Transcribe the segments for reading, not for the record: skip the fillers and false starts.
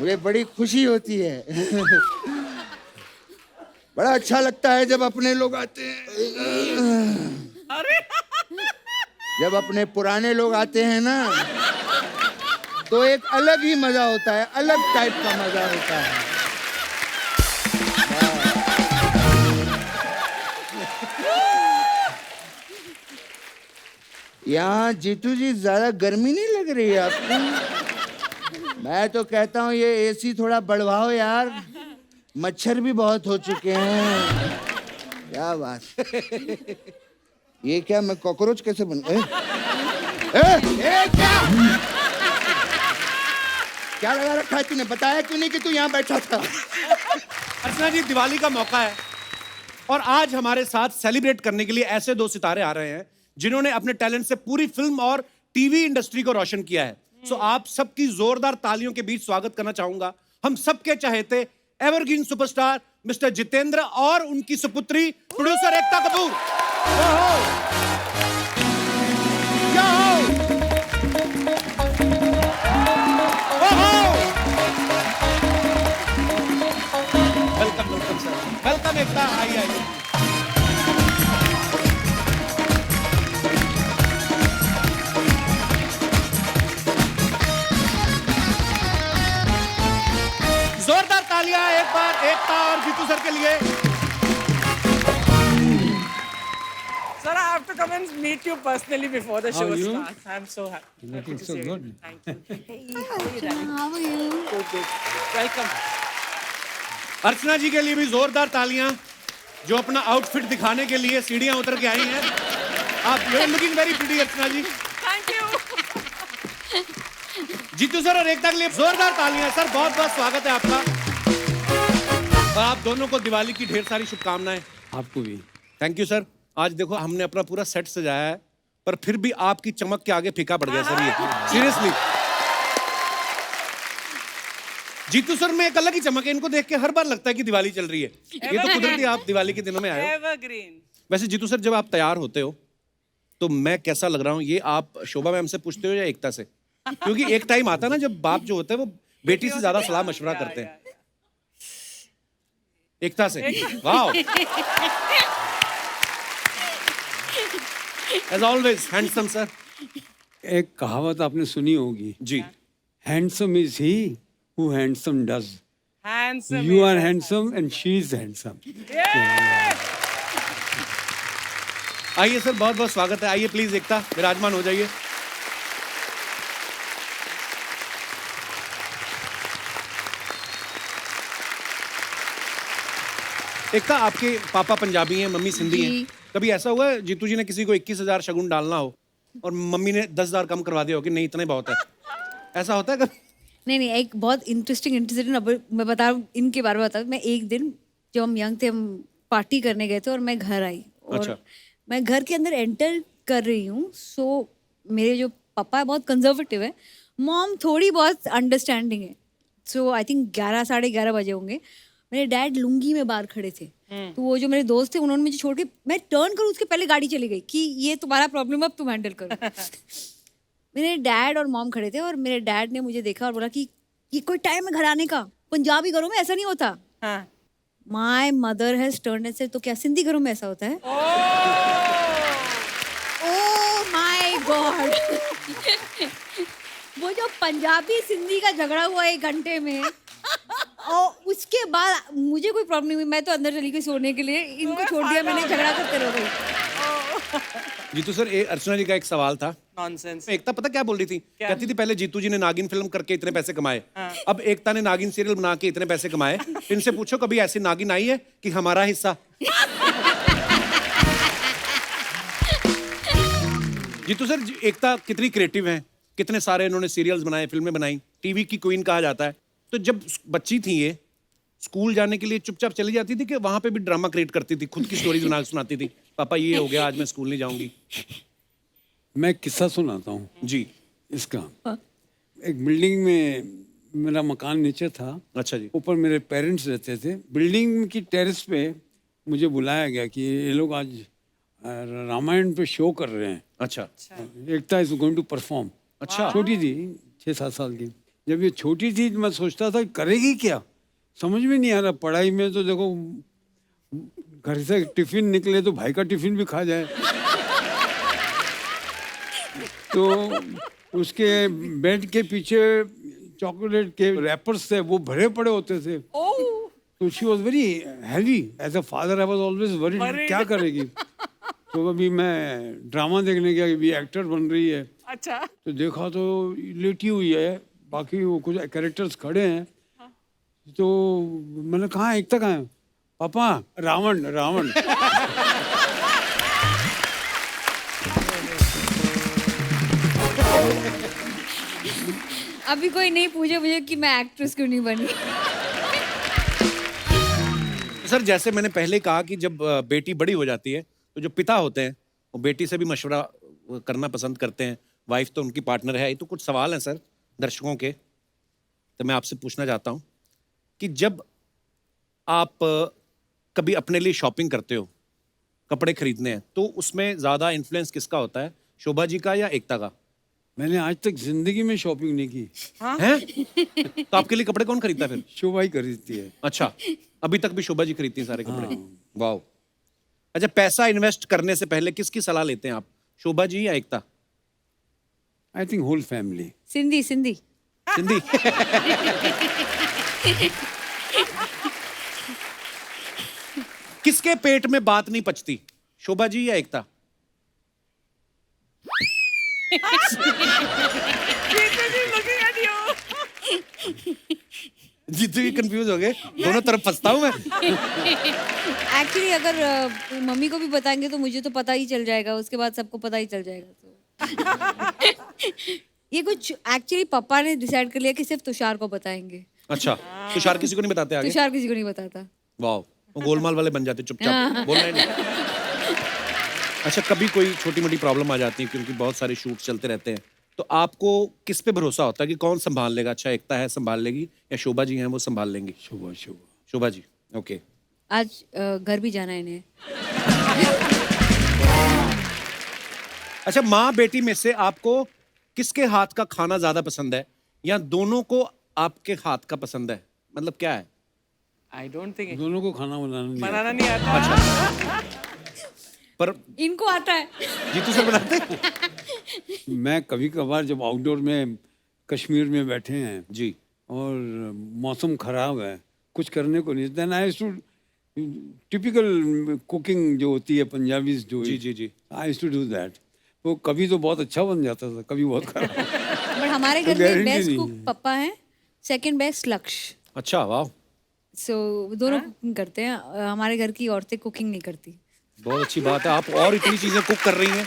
मुझे बड़ी खुशी होती है। बड़ा अच्छा लगता है जब अपने लोग आते हैं। अरे जब अपने पुराने लोग आते हैं ना, तो एक अलग ही मजा होता है, अलग टाइप का मजा होता है। यहाँ जीतू जी ज्यादा गर्मी नहीं लग रही है आपको? मैं तो कहता हूँ ये एसी थोड़ा बढ़वाओ यार, मच्छर भी बहुत हो चुके हैं। क्या बात। ये क्या, मैं कॉकरोच कैसे बन गए? क्या लगा रखा है तूने? बताया क्यों नहीं कि तू यहाँ बैठा था? अर्चना जी, दिवाली का मौका है और आज हमारे साथ सेलिब्रेट करने के लिए ऐसे दो सितारे आ रहे हैं जिन्होंने अपने टैलेंट से पूरी फिल्म और टीवी इंडस्ट्री को रोशन किया है। सो आप सबकी जोरदार तालियों के बीच स्वागत करना चाहूंगा हम सबके चहेते एवरग्रीन सुपरस्टार मिस्टर जितेंद्र और उनकी सुपुत्री producer Ekta Kapoor. Welcome welcome sir, welcome Ekta, आइए आइए। जोरदार तालियां एक बार एकता और जीतू सर के लिए। Sir, I have to come and meet you personally before the show How are you? starts. I'm so happy. Looking to so see you. good. Thank you. Hey, how are you, darling? How are you? Good, good. Welcome. अर्चना जी के लिए भी जोरदार तालियां जो अपना outfit दिखाने के लिए सीढ़ियां उतर के आई हैं। आप you are looking very pretty Archana ji. Thank you. Jeetu sir और एकता के लिए जोरदार तालियां। सर बहुत बहुत स्वागत है आपका और आप दोनों को दिवाली की ढेर सारी शुभकामनाएं। आपको भी। Thank you sir. आज देखो हमने अपना पूरा सेट सजाया है पर फिर भी आपकी चमक के आगे फीका पड़ गया सर ये, सीरियसली। जीतू सर में एक अलग ही चमक है, इनको देख के हर बार लगता है कि दिवाली चल रही है। ये तो कुदरती आप दिवाली के दिनों में आए हो। Evergreen. वैसे जीतू सर जब आप तैयार होते हो तो मैं कैसा लग रहा हूँ ये आप शोभा मैम से पूछते हो या एकता से? क्योंकि एक टाइम आता है ना जब बाप जो होते हैं वो बेटी से ज्यादा सलाह मशवरा करते हैं। एकता से। वाह। As always, handsome sir. एक कहावत आपने सुनी होगी, जी। Handsome is he who handsome does. Handsome. You are handsome and she is handsome. आइए सर, बहुत बहुत स्वागत है। आइए प्लीज एकता विराजमान हो जाइए। एकता, आपके पापा पंजाबी हैं, मम्मी सिंधी हैं। जी। कभी ऐसा हुआ है जीतू जी ने किसी को 21,000 शगुन डालना हो और मम्मी ने 10,000 कम करवा दिया हो कि नहीं इतने बहुत है? ऐसा होता है कभी? नहीं नहीं, एक बहुत इंटरेस्टिंग इंसिडेंट अब मैं बता रहा हूँ, इनके बारे में बता रहा हूँ। मैं एक दिन जब हम यंग थे, हम पार्टी करने गए थे और मैं घर आई और अच्छा। मैं घर के अंदर एंटर कर रही हूँ। सो मेरे जो पापा है बहुत कंजर्वेटिव है, मॉम थोड़ी बहुत अंडरस्टैंडिंग है। सो आई थिंक 11 साढ़े 11 बजे होंगे। मेरे डैड लुंगी में बाहर खड़े थे, तो वो जो मेरे दोस्त थे उन्होंने मुझे छोड़ के, मैं टर्न करूँ उसके पहले गाड़ी चली गई कि ये तुम्हारा प्रॉब्लम, अब तुम हैंडल करो। मेरे डैड और मॉम खड़े थे और मेरे डैड ने मुझे देखा और बोला कि ये कोई टाइम है घर आने का, पंजाबी घरों में ऐसा नहीं होता। हाँ. My mother has turned and said, तो क्या सिंधी घरों में ऐसा होता है? Oh my God. वो जो पंजाबी सिंधी का झगड़ा हुआ 1 घंटे में, और उसके बाद मुझे कोई प्रॉब्लम नहीं हुई, मैं तो अंदर चली गई सोने के लिए, इनको छोड़ दिया मैंने, झगड़ा करते रह गई। जीतू सर, अर्चना जी का एक सवाल था। Nonsense. एकता पता क्या बोल रही थी? कहती थी पहले जीतू जी ने नागिन फिल्म करके इतने पैसे कमाए, अब एकता ने नागिन सीरियल बना के इतने पैसे कमाए। इनसे पूछो कभी ऐसी नागिन आई है कि हमारा हिस्सा? जीतू सर, एकता कितनी क्रिएटिव हैं, कितने सारे इन्होंने सीरियल्स बनाए, फिल्में बनाई, टीवी की क्वीन कहा जाता है। तो जब बच्ची थी ये, स्कूल जाने के लिए चुपचाप चली जाती थी कि वहां पे भी ड्रामा क्रिएट करती थी, खुद की स्टोरीज बना सुनाती थी? पापा ये हो गया, आज मैं स्कूल नहीं जाऊंगी। मैं किस्सा सुनाता हूँ जी। इसका। एक बिल्डिंग में मेरा मकान नीचे था, अच्छा जी। ऊपर मेरे पेरेंट्स रहते थे। बिल्डिंग की टेरेस पे मुझे बुलाया गया कि ये लोग आज रामायण पे शो कर रहे हैं। अच्छा। एकता इज गोइंग टू परफॉर्म। अच्छा। छोटी थी, 6-7 साल की। जब ये छोटी थी मैं सोचता था करेगी क्या, समझ में नहीं आ रहा। पढ़ाई में तो देखो घर से टिफिन निकले तो भाई का टिफिन भी खा जाए। तो उसके बेड के पीछे चॉकलेट के रैपर्स थे, वो भरे पड़े होते थे। तो she was very heavy. As a father I was always worried क्या करेगी। तो अभी मैं ड्रामा देखने गया, अभी एक्टर बन रही है। अच्छा। तो देखा तो लेटी हुई है, बाकी वो कुछ कैरेक्टर्स खड़े हैं। तो मैंने कहा एकता कहाँ है? पापा रावण रावण। अभी कोई नहीं पूछे मुझे कि मैं एक्ट्रेस क्यों नहीं बनी। सर जैसे मैंने पहले कहा कि जब बेटी बड़ी हो जाती है तो जो पिता होते हैं वो बेटी से भी मशवरा करना पसंद करते हैं। वाइफ तो उनकी पार्टनर है। ये तो कुछ सवाल हैं सर दर्शकों के, तो मैं आपसे पूछना चाहता हूँ कि जब आप कभी अपने लिए शॉपिंग करते हो, कपड़े खरीदने हैं, तो उसमें ज़्यादा इन्फ्लुएंस किसका होता है, शोभा जी का या एकता का? मैंने आज तक जिंदगी में शॉपिंग नहीं की। हैं? तो आपके लिए कपड़े कौन खरीदता है फिर? शोभा ही खरीदती है। अच्छा, अभी तक भी शोभा जी खरीदती हैं सारे कपड़े? वाह। अच्छा, पैसा इन्वेस्ट करने से पहले किसकी सलाह लेते हैं आप, शोभा जी या Ekta? I think whole family. Sindhi Sindhi Sindhi. किसके पेट में बात नहीं पचती, शोभा जी या एकता? Looking at you. जीतू भी कंफ्यूज हो गए, दोनों तरफ फंसता हूं मैं। एक्चुअली अगर मम्मी को भी बताएंगे तो मुझे तो पता ही चल जाएगा, उसके बाद सबको पता ही चल जाएगा। तो ये कुछ एक्चुअली पापा ने डिसाइड कर लिया कि सिर्फ तुषार को बताएंगे। अच्छा, तुषार किसी को नहीं बताते आगे? तुषार किसी को नहीं बताता। वाह, वो गोलमाल वाले बन जाते चुपचाप, बोलना ही नहीं। अच्छा, कभी कोई छोटी मोटी प्रॉब्लम आ जाती है क्योंकि बहुत सारे शूट चलते रहते हैं, तो आपको किस पे भरोसा होता है कि कौन संभाल लेगा? अच्छा, एकता है संभाल लेगी या शोभा जी हैं वो संभाल लेंगी? शोभा शोभा शोभा जी, ओके। आज घर भी जाना है इन्हें। अच्छा, माँ बेटी में से आपको किसके हाथ का खाना ज्यादा पसंद है, या दोनों को आपके हाथ का पसंद है? मतलब क्या है? I don't think दोनों को खाना बनाना नहीं आता। पर इनको आता है। जीतू सर बनाते हैं? मैं कभी कभार जब आउटडोर में कश्मीर में बैठे हैं जी, और मौसम खराब है, कुछ करने को नहीं, then I to typical cooking जो होती है पंजाबी जो जी जी जी। I to do that. तो कभी तो बहुत अच्छा बन जाता था, कभी बहुत खराब। बट हमारे घर में guarantee बेस्ट नहीं कुक है। पापा हैं, सेकंड बेस्ट लक्ष्य। अच्छा, वाह, सो दोनों कुकिंग करते हैं। हमारे घर की औरतें कुकिंग नहीं करती। बहुत अच्छी बात है, आप और इतनी चीजें कुक कर रही हैं।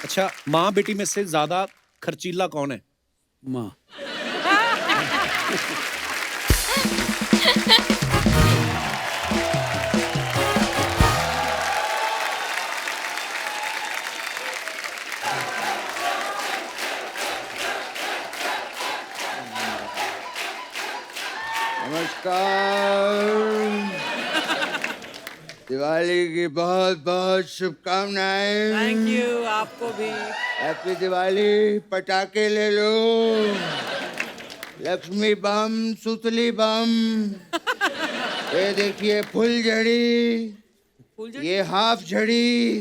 अच्छा, माँ बेटी में से ज्यादा खर्चीला कौन है? माँ। नमस्कार। दिवाली की बहुत बहुत शुभकामनाएं। Thank you, आपको भी। हैप्पी दिवाली। पटाखे ले लो, लक्ष्मी बम, सुतली बम, ये देखिए फुलझड़ी, ये हाफ झड़ी,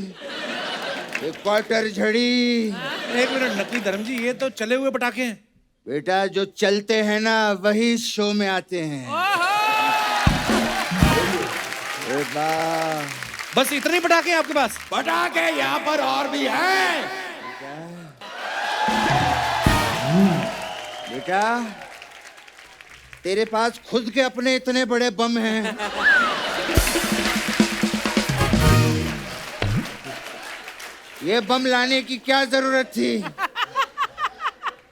ये क्वार्टर झड़ी। एक मिनट नकली धर्म जी, ये तो चले हुए पटाखे हैं। बेटा, जो चलते हैं ना वही शो में आते हैं। ए वाह, बस इतने ही पटाखे हैं आपके पास? पटाखे यहाँ पर और भी हैं। बेटा, तेरे पास खुद के अपने इतने बड़े बम हैं। ये बम लाने की क्या जरूरत थी?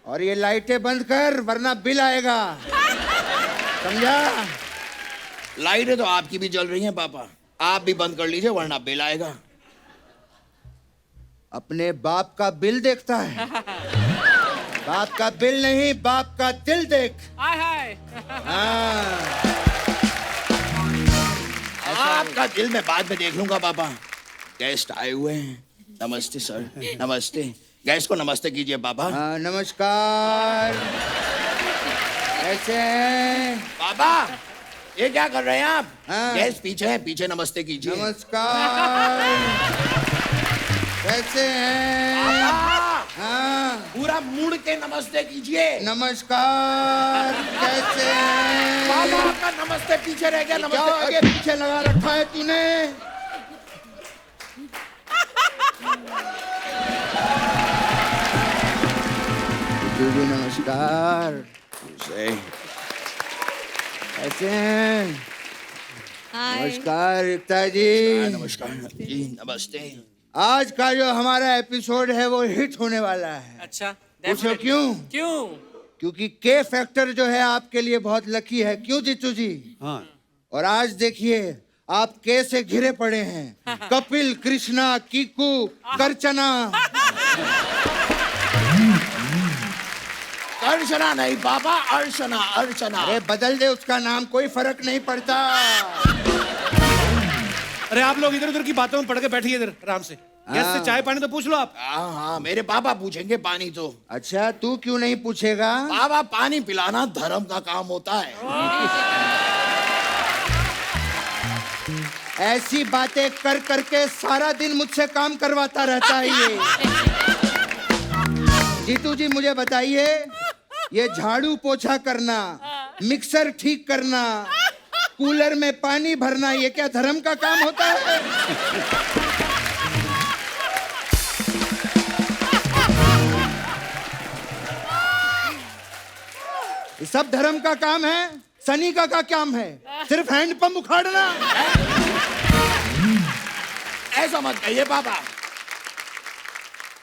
और ये लाइटें बंद कर वरना बिल आएगा, समझा? लाइटें तो आपकी भी जल रही हैं पापा, आप भी बंद कर लीजिए वरना बिल आएगा। अपने बाप का बिल देखता है? बाप का बिल नहीं, बाप का दिल देख। हाय हाय। हाँ। आपका दिल मैं बाद में देख लूंगा पापा। गेस्ट आए हुए हैं। नमस्ते सर, नमस्ते। गैस को नमस्ते कीजिए पापा। हाँ, नमस्कार। कैसे हैं? पापा ये क्या कर रहे हैं आप? हाँ। गैस पीछे है, पीछे नमस्ते कीजिए। नमस्कार। कैसे हैं? पापा हाँ, पूरा मुड़ के नमस्ते कीजिए। नमस्कार। कैसे हैं? पापा आपका नमस्ते पीछे रह गया। क्या नमस्ते आगे पीछे लगा रखा है तूने? जी नमस्कार। कैसे हैं? हाय। नमस्कार एकता जी। नमस्कार जी, नमस्ते। आज का जो हमारा एपिसोड है वो हिट होने वाला है। अच्छा, पूछो definitely. क्यों? क्यों? क्योंकि के फैक्टर जो है आपके लिए बहुत लकी है। क्यों जीतू जी? हाँ और आज देखिए आप के से घिरे पड़े हैं। कपिल, कृष्णा, कीकू, करचना। अर्चना नहीं पापा, अर्चना, अर्चना। अरे बदल दे उसका नाम, कोई फर्क नहीं पड़ता। अरे आप लोग इधर उधर की बातों में पड़ के बैठिए इधर आराम से। गैस से चाय पानी तो पूछ लो आप। हाँ हाँ, मेरे पापा पूछेंगे पानी तो। अच्छा, तू क्यों नहीं पूछेगा? पापा पानी पिलाना धर्म का काम होता है। ऐसी बातें कर करके सारा दिन मुझसे काम करवाता रहता है ये। जीतू जी मुझे बताइए, ये झाड़ू पोछा करना, मिक्सर ठीक करना, कूलर में पानी भरना, ये क्या धर्म का काम होता है? ये सब धर्म का काम है। सनी का क्या काम है? सिर्फ हैंडपंप उखाड़ना। ऐसा मत कहिए पापा।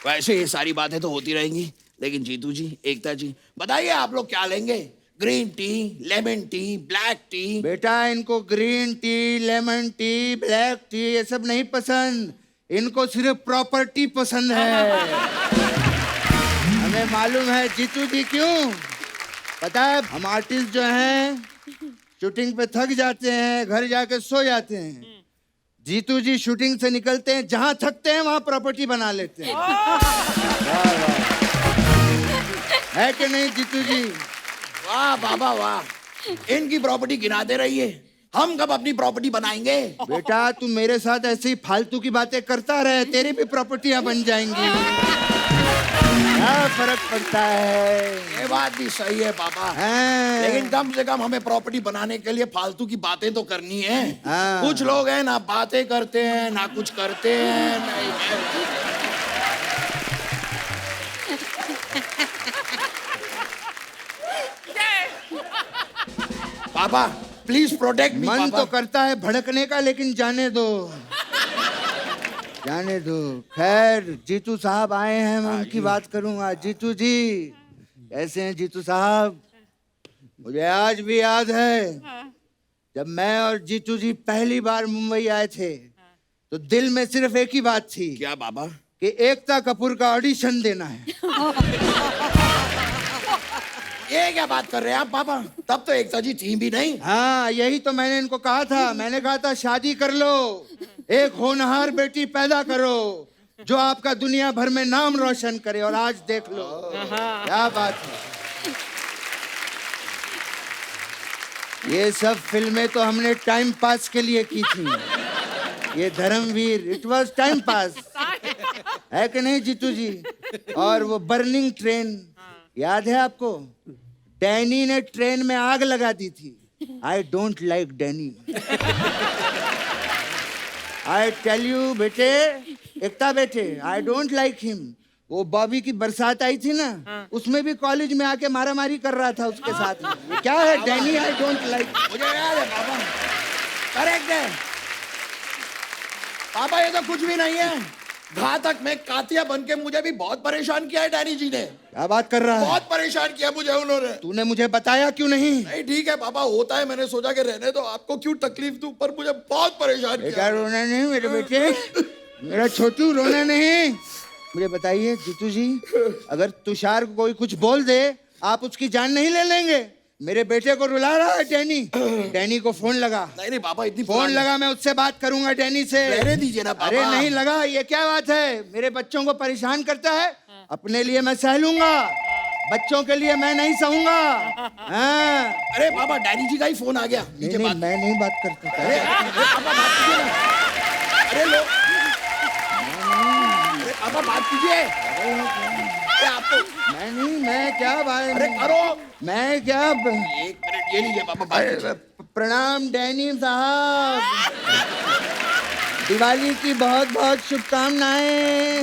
वैसे ये सारी बातें तो होती रहेंगी, लेकिन जीतू जी, एकता जी, बताइए आप लोग क्या लेंगे? Green tea, lemon tea, black T? बेटा इनको green tea, lemon tea, black T ये सब नहीं पसंद। इनको सिर्फ प्रॉपर्टी पसंद है। हमें मालूम है जीतू जी क्यों। पता है, हम आर्टिस्ट जो हैं शूटिंग पे थक जाते हैं, घर जाके सो जाते हैं। जीतू जी शूटिंग से निकलते हैं, जहां थकते हैं वहां प्रॉपर्टी बना लेते हैं। वाह वाह, है कि नहीं जीतू जी? वाह पापा वाह, इनकी प्रॉपर्टी गिनाते रहिए, हम कब अपनी प्रॉपर्टी बनाएंगे? बेटा तू मेरे साथ ऐसे ही फालतू की बातें करता रहे, तेरी भी प्रॉपर्टियां बन जाएंगी। क्या फर्क पड़ता है? ये बात भी सही है पापा। हाँ। लेकिन कम से कम हमें प्रॉपर्टी बनाने के लिए फालतू की बातें तो करनी है। हाँ। कुछ लोग हैं ना बातें करते हैं ना कुछ करते हैं। पापा प्लीज प्रोटेक्ट मी। मन तो करता है भड़कने का, लेकिन जाने दो, जाने दो। खैर जीतू साहब आए हैं, मैं उनकी बात करूंगा। जीतू जी कैसे हैं जीतू साहब? मुझे आज भी याद है जब मैं और जीतू जी पहली बार मुंबई आए थे, तो दिल में सिर्फ एक ही बात थी। क्या पापा? कि एकता कपूर का ऑडिशन देना है। ये क्या बात कर रहे हैं आप पापा? तब तो एकता जी थी भी नहीं। हाँ, यही तो मैंने इनको कहा था। मैंने कहा था शादी कर लो, एक होनहार बेटी पैदा करो जो आपका दुनिया भर में नाम रोशन करे। और आज देख लो क्या बात है। ये सब फिल्में तो हमने टाइम पास के लिए की थी। ये Dharamveer, it was time pass, है कि नहीं जीतू जी? और वो बर्निंग ट्रेन याद है आपको? डैनी ने ट्रेन में आग लगा दी थी। I don't like Danny. I tell you बेटे, एकता बेटे, आई डोंट लाइक हिम। वो बॉबी की बरसात आई थी ना, उसमें भी कॉलेज में आके मारामारी कर रहा था उसके साथ में। ये क्या है डैनी? I don't like. मुझे याद है पापा, करेक्ट है पापा, ये तो कुछ भी नहीं है। घातक में कातिया बन के मुझे भी बहुत परेशान किया है डैनी जी ने। क्या बात कर रहा है? बहुत परेशान किया मुझे उन्होंने। तूने मुझे बताया क्यों नहीं? नहीं ठीक है पापा, होता है, मैंने सोचा कि रहने दो, आपको क्यों तकलीफ दूं, पर मुझे बहुत परेशान बेटा किया। रोना नहीं मेरे बेटे, मेरा छोटू रोना नहीं। मुझे बताइए जीतू जी, अगर तुषार को कोई कुछ बोल दे, आप उसकी जान नहीं ले लेंगे? मेरे बेटे को रुला रहा है डैनी। डैनी को फोन लगा। नहीं नहीं पापा, इतनी फोन लगा, मैं उससे बात करूंगा डैनी से। रहने दीजिए ना पापा। अरे नहीं लगा, ये क्या बात है? मेरे बच्चों को परेशान करता है अपने लिए मैं सह लूंगा, बच्चों के लिए मैं नहीं सहूंगा। हाँ। अरे पापा डैडी जी का ही फोन आ गया, नहीं, नीचे नहीं, बात। मैं नहीं बात करता था। अरे पापा बात कीजिए ना। अरे लो, अरे पापा बात कीजिए। अरे आप तो, मैं क्या बात, अरे करो। मैं क्या एक मिनट ये लीजिए पापा बात कीजिए। प्रणाम डैनी साहब, दिवाली की बहुत बहुत शुभकामनाएं।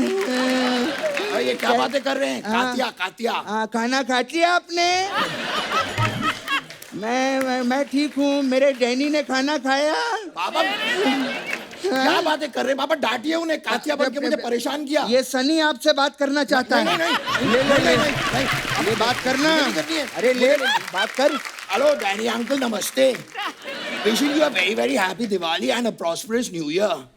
अरे ये क्या बातें कर रहे हैं? Katya Katya. हाँ, खाना खा लिया आपने? मैं ठीक हूँ, मेरे डैनी ने खाना खाया। पापा क्या बातें कर रहे हैं? पापा डांटिए उन्हें, कातिया बन के मुझे परेशान किया। ये सनी आपसे बात करना चाहता है। नहीं, ये बात करना। नहीं करनी है। अरे ले बात कर। हेलो डैनी अंकल, नमस्ते। Wishing you a very very happy Diwali and a prosperous new year.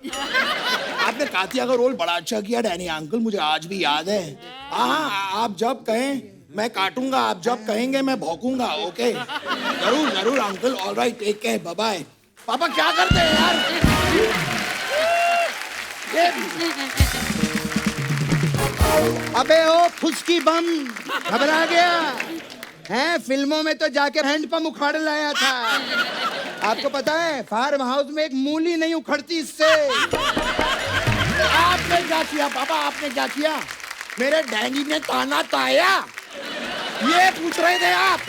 आपने कातिया का रोल बड़ा अच्छा किया डैनी अंकल, मुझे आज भी याद है। हाँ, आप जब कहें मैं काटूंगा, आप जब कहेंगे मैं भौंकूंगा। ओके, जरूर जरूर uncle. All right, take care, bye bye. पापा क्या करते हैं यार? अबे ओ फुसकी बम, घबरा गया हैं? फिल्मों में तो जाके हैंडपंप उखाड़ लाया था। आपको पता है फार्म हाउस में एक मूली नहीं उखड़ती इससे। आपने क्या किया पापा? आपने क्या किया? मेरे डैडी ने ताना ताया, ये पूछ रहे थे आप?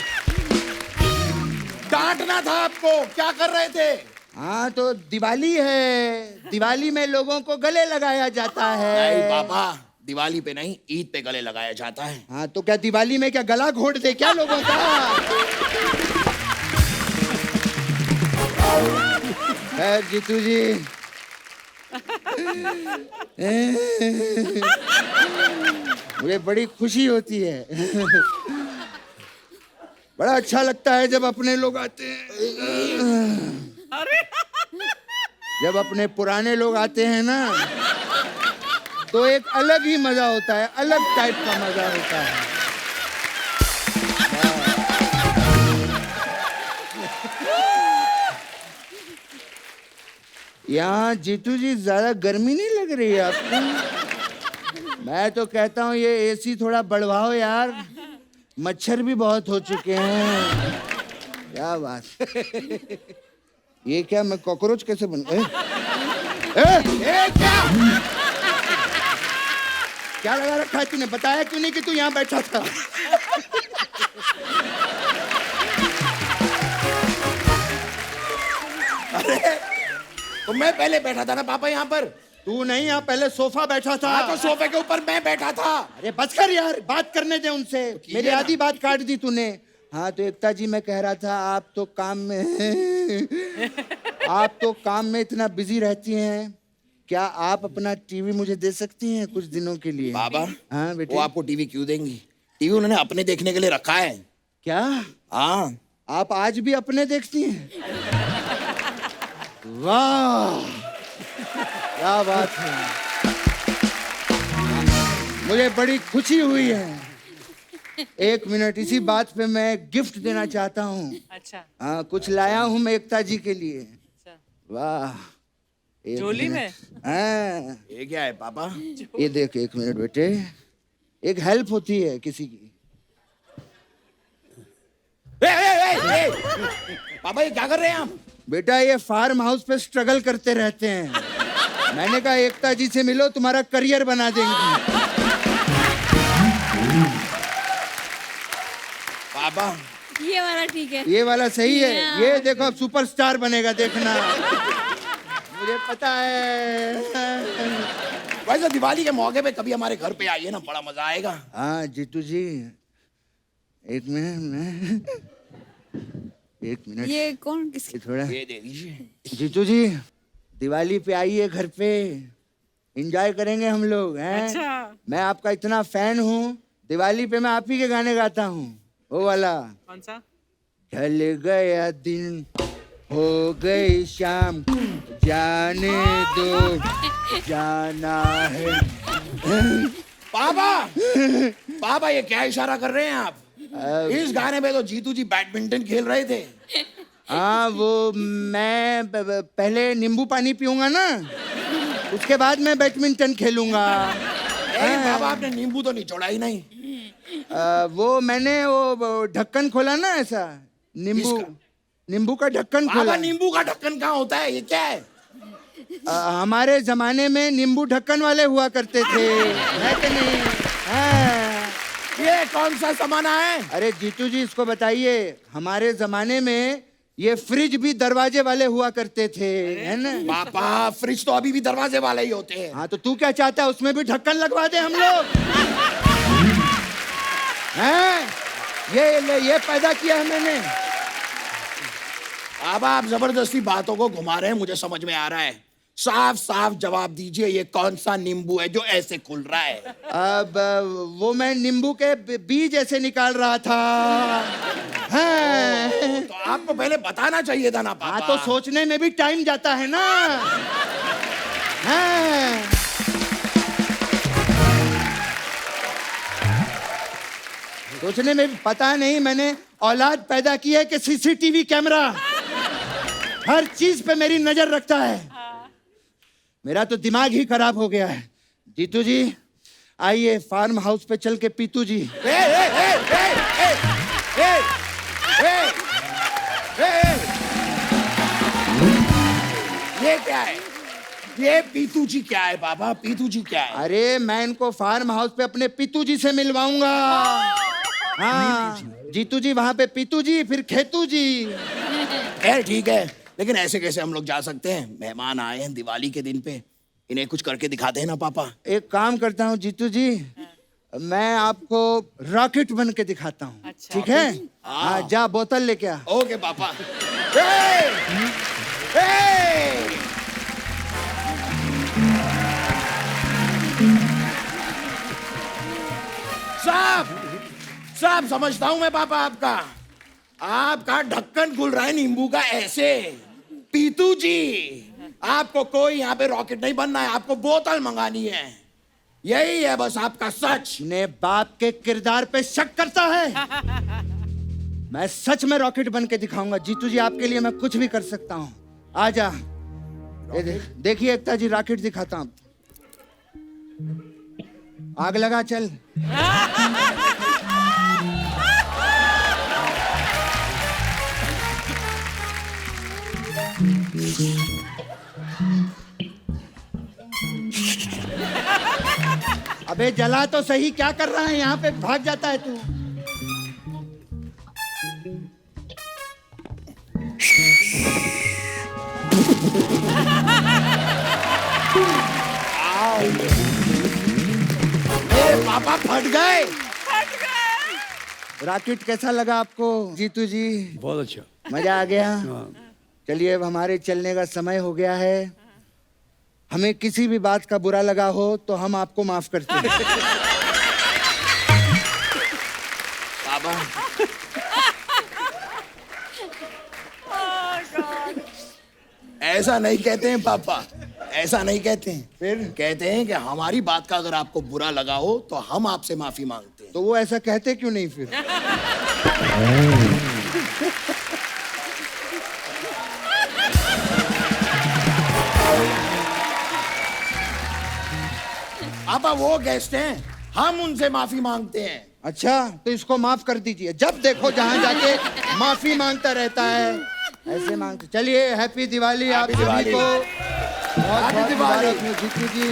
डांटना था आपको, क्या कर रहे थे? हाँ तो दिवाली है, दिवाली में लोगों को गले लगाया जाता है। नहीं पापा, दिवाली पे नहीं, ईद पे गले लगाया जाता है। हाँ तो क्या दिवाली में क्या गला घोट दे क्या लोगों का? खैर जीतू जी, मुझे बड़ी खुशी होती है। बड़ा अच्छा लगता है जब अपने लोग आते हैं। जब अपने पुराने लोग आते हैं ना, तो एक अलग ही मजा होता है, अलग टाइप का मजा होता है। यहाँ जीतू जी ज्यादा गर्मी नहीं लग रही है आपको? मैं तो कहता हूँ ये एसी थोड़ा बढ़वाओ यार, मच्छर भी बहुत हो चुके हैं। क्या बात, ये क्या मैं कॉकरोच कैसे बन गए? क्या लगा रखा है तूने? बताया क्यों नहीं कि तू यहाँ बैठा था? अरे तो मैं पहले बैठा था ना पापा यहाँ पर। तू नहीं, यहाँ पहले सोफा बैठा था। हाँ तो सोफे के ऊपर मैं बैठा था। अरे बस कर यार, बात करने दे उनसे। मेरी ना। आधी बात काट दी तूने। हाँ तो एकता जी, मैं कह रहा था आप तो काम में आप तो काम में इतना बिजी रहती हैं, क्या आप अपना टीवी मुझे दे सकती हैं कुछ दिनों के लिए? बाबा हाँ बेटे। वो आपको टीवी क्यों देंगी? टीवी उन्होंने अपने देखने के लिए रखा है। क्या हाँ, आप आज भी अपने देखती हैं? वाह क्या बात है, मुझे बड़ी खुशी हुई है। एक मिनट, इसी बात पे मैं गिफ्ट देना चाहता हूँ। अच्छा, हाँ कुछ लाया हूँ मैं एकता जी के लिए। अच्छा। वाह, एक झोली में? मिनट। हाँ ये क्या है पापा? ये देख, एक मिनट बेटे, एक हेल्प होती है किसी की। ए! पापा ये क्या कर रहे हैं आप? बेटा ये फार्म हाउस पे स्ट्रगल करते रहते हैं। मैंने कहा एकता जी से मिलो, तुम्हारा करियर बना देंगी। पापा ये वाला ठीक है। ये वाला सही है। ये देखो अब सुपरस्टार बनेगा, देखना। मुझे पता है। वैसे दिवाली के मौके पे कभी हमारे घर पे आइए ना, बड़ा मजा आएगा। हाँ जीतू जी, एक मिनट, एक मिनट। ये कौन किसकी? थोड़ा ये दे दीजिए। जीतू जी, दिवाली पे आइए घर पे, एंजॉय करेंगे हम लोग हैं। अच्छा। मैं आपका इतना फैन हूँ, दिवाली पे मैं आप ही के गाने गाता हूँ। वो वाला, कौन सा? ढल गया दिन हो गई शाम, जाने दो जाना है। पापा पापा ये क्या इशारा कर रहे हैं आप? इस गाने में तो जीतू जी बैडमिंटन खेल रहे थे। हाँ वो मैं पहले नींबू पानी पीऊंगा ना, उसके बाद मैं बैडमिंटन खेलूंगा। नहीं बाबा, आपने नींबू तो निचोड़ा ही नहीं। वो मैंने वो ढक्कन खोला ना ऐसा, नींबू नींबू का ढक्कन बाबा खोला। नींबू का ढक्कन कहाँ होता है, ये क्या है? हमारे जमाने में नींबू ढक्कन वाले हुआ करते थे, है कि नहीं? हाँ। ये कौन सा जमाना है? अरे जीतू जी इसको बताइए, हमारे जमाने में ये फ्रिज भी दरवाजे वाले हुआ करते थे, है ना? पापा फ्रिज तो अभी भी दरवाजे वाले ही होते हैं। हाँ तो तू क्या चाहता है, उसमें भी ढक्कन लगवा दे हम लोग? हैं? ये पैदा किया है मैंने। अब आप जबरदस्ती बातों को घुमा रहे हैं, मुझे समझ में आ रहा है। साफ साफ जवाब दीजिए, ये कौन सा नींबू है जो ऐसे खुल रहा है? अब वो मैं नींबू के बीज ऐसे निकाल रहा था। हाँ। तो आपको पहले बताना चाहिए था ना पापा। हाँ तो सोचने में भी टाइम जाता है ना। हाँ। सोचने में भी, पता नहीं मैंने औलाद पैदा की है कि सीसीटीवी कैमरा हर चीज पे मेरी नजर रखता है। मेरा तो दिमाग ही खराब हो गया है। जीतू जी आइए फार्म हाउस पे चल के पीतू जी। ये क्या है? ये पीतू जी क्या है बाबा? पीतू जी क्या है? अरे मैं इनको फार्म हाउस पे अपने पीतू जी से मिलवाऊंगा। हाँ जीतू जी वहां पे पीतू जी, फिर खेतू जी। खैर ठीक है, लेकिन ऐसे कैसे हम लोग जा सकते हैं? मेहमान आए हैं दिवाली के दिन पे, इन्हें कुछ करके दिखाते हैं ना पापा। एक काम करता हूँ जीतू जी, मैं आपको रॉकेट बन के दिखाता हूँ। ठीक है? हाँ जा बोतल लेके आ। ओके पापा। ए! ए! साहब समझता हूं मैं पापा आपका ढक्कन खुल रहा है नींबू का ऐसे। पीतू जी आपको कोई यहाँ पे रॉकेट नहीं बनना है, आपको बोतल मंगानी है। यही है बस आपका सच। ने बाप के किरदार पे शक करता है। मैं सच में रॉकेट बन के दिखाऊंगा जीतू जी, आपके लिए मैं कुछ भी कर सकता हूँ। आजा देखिए एकता जी, रॉकेट दिखाता हूँ। आग लगा चल। अबे जला तो सही, क्या कर रहा है यहाँ पे, भाग जाता है तू। पापा फट गए। रॉकेट कैसा लगा आपको जीतू जी? बहुत अच्छा। मजा आ गया? चलिए अब हमारे चलने का समय हो गया है। हमें किसी भी बात का बुरा लगा हो तो हम आपको माफ करते हैं। पापा ऐसा नहीं कहते हैं पापा, ऐसा नहीं कहते हैं। फिर कहते हैं कि हमारी बात का अगर आपको बुरा लगा हो तो हम आपसे माफी मांगते हैं। तो वो ऐसा कहते क्यों नहीं फिर? पापा वो गेस्ट हैं, हम उनसे माफी मांगते हैं। अच्छा तो इसको माफ कर दीजिए, जब देखो जहां जाके माफी मांगता रहता है, ऐसे मांगते। चलिए हैप्पी दिवाली आप सभी दिवाली। को। बहुत बहुत दिवाली। मुबारक हो जीतू जी,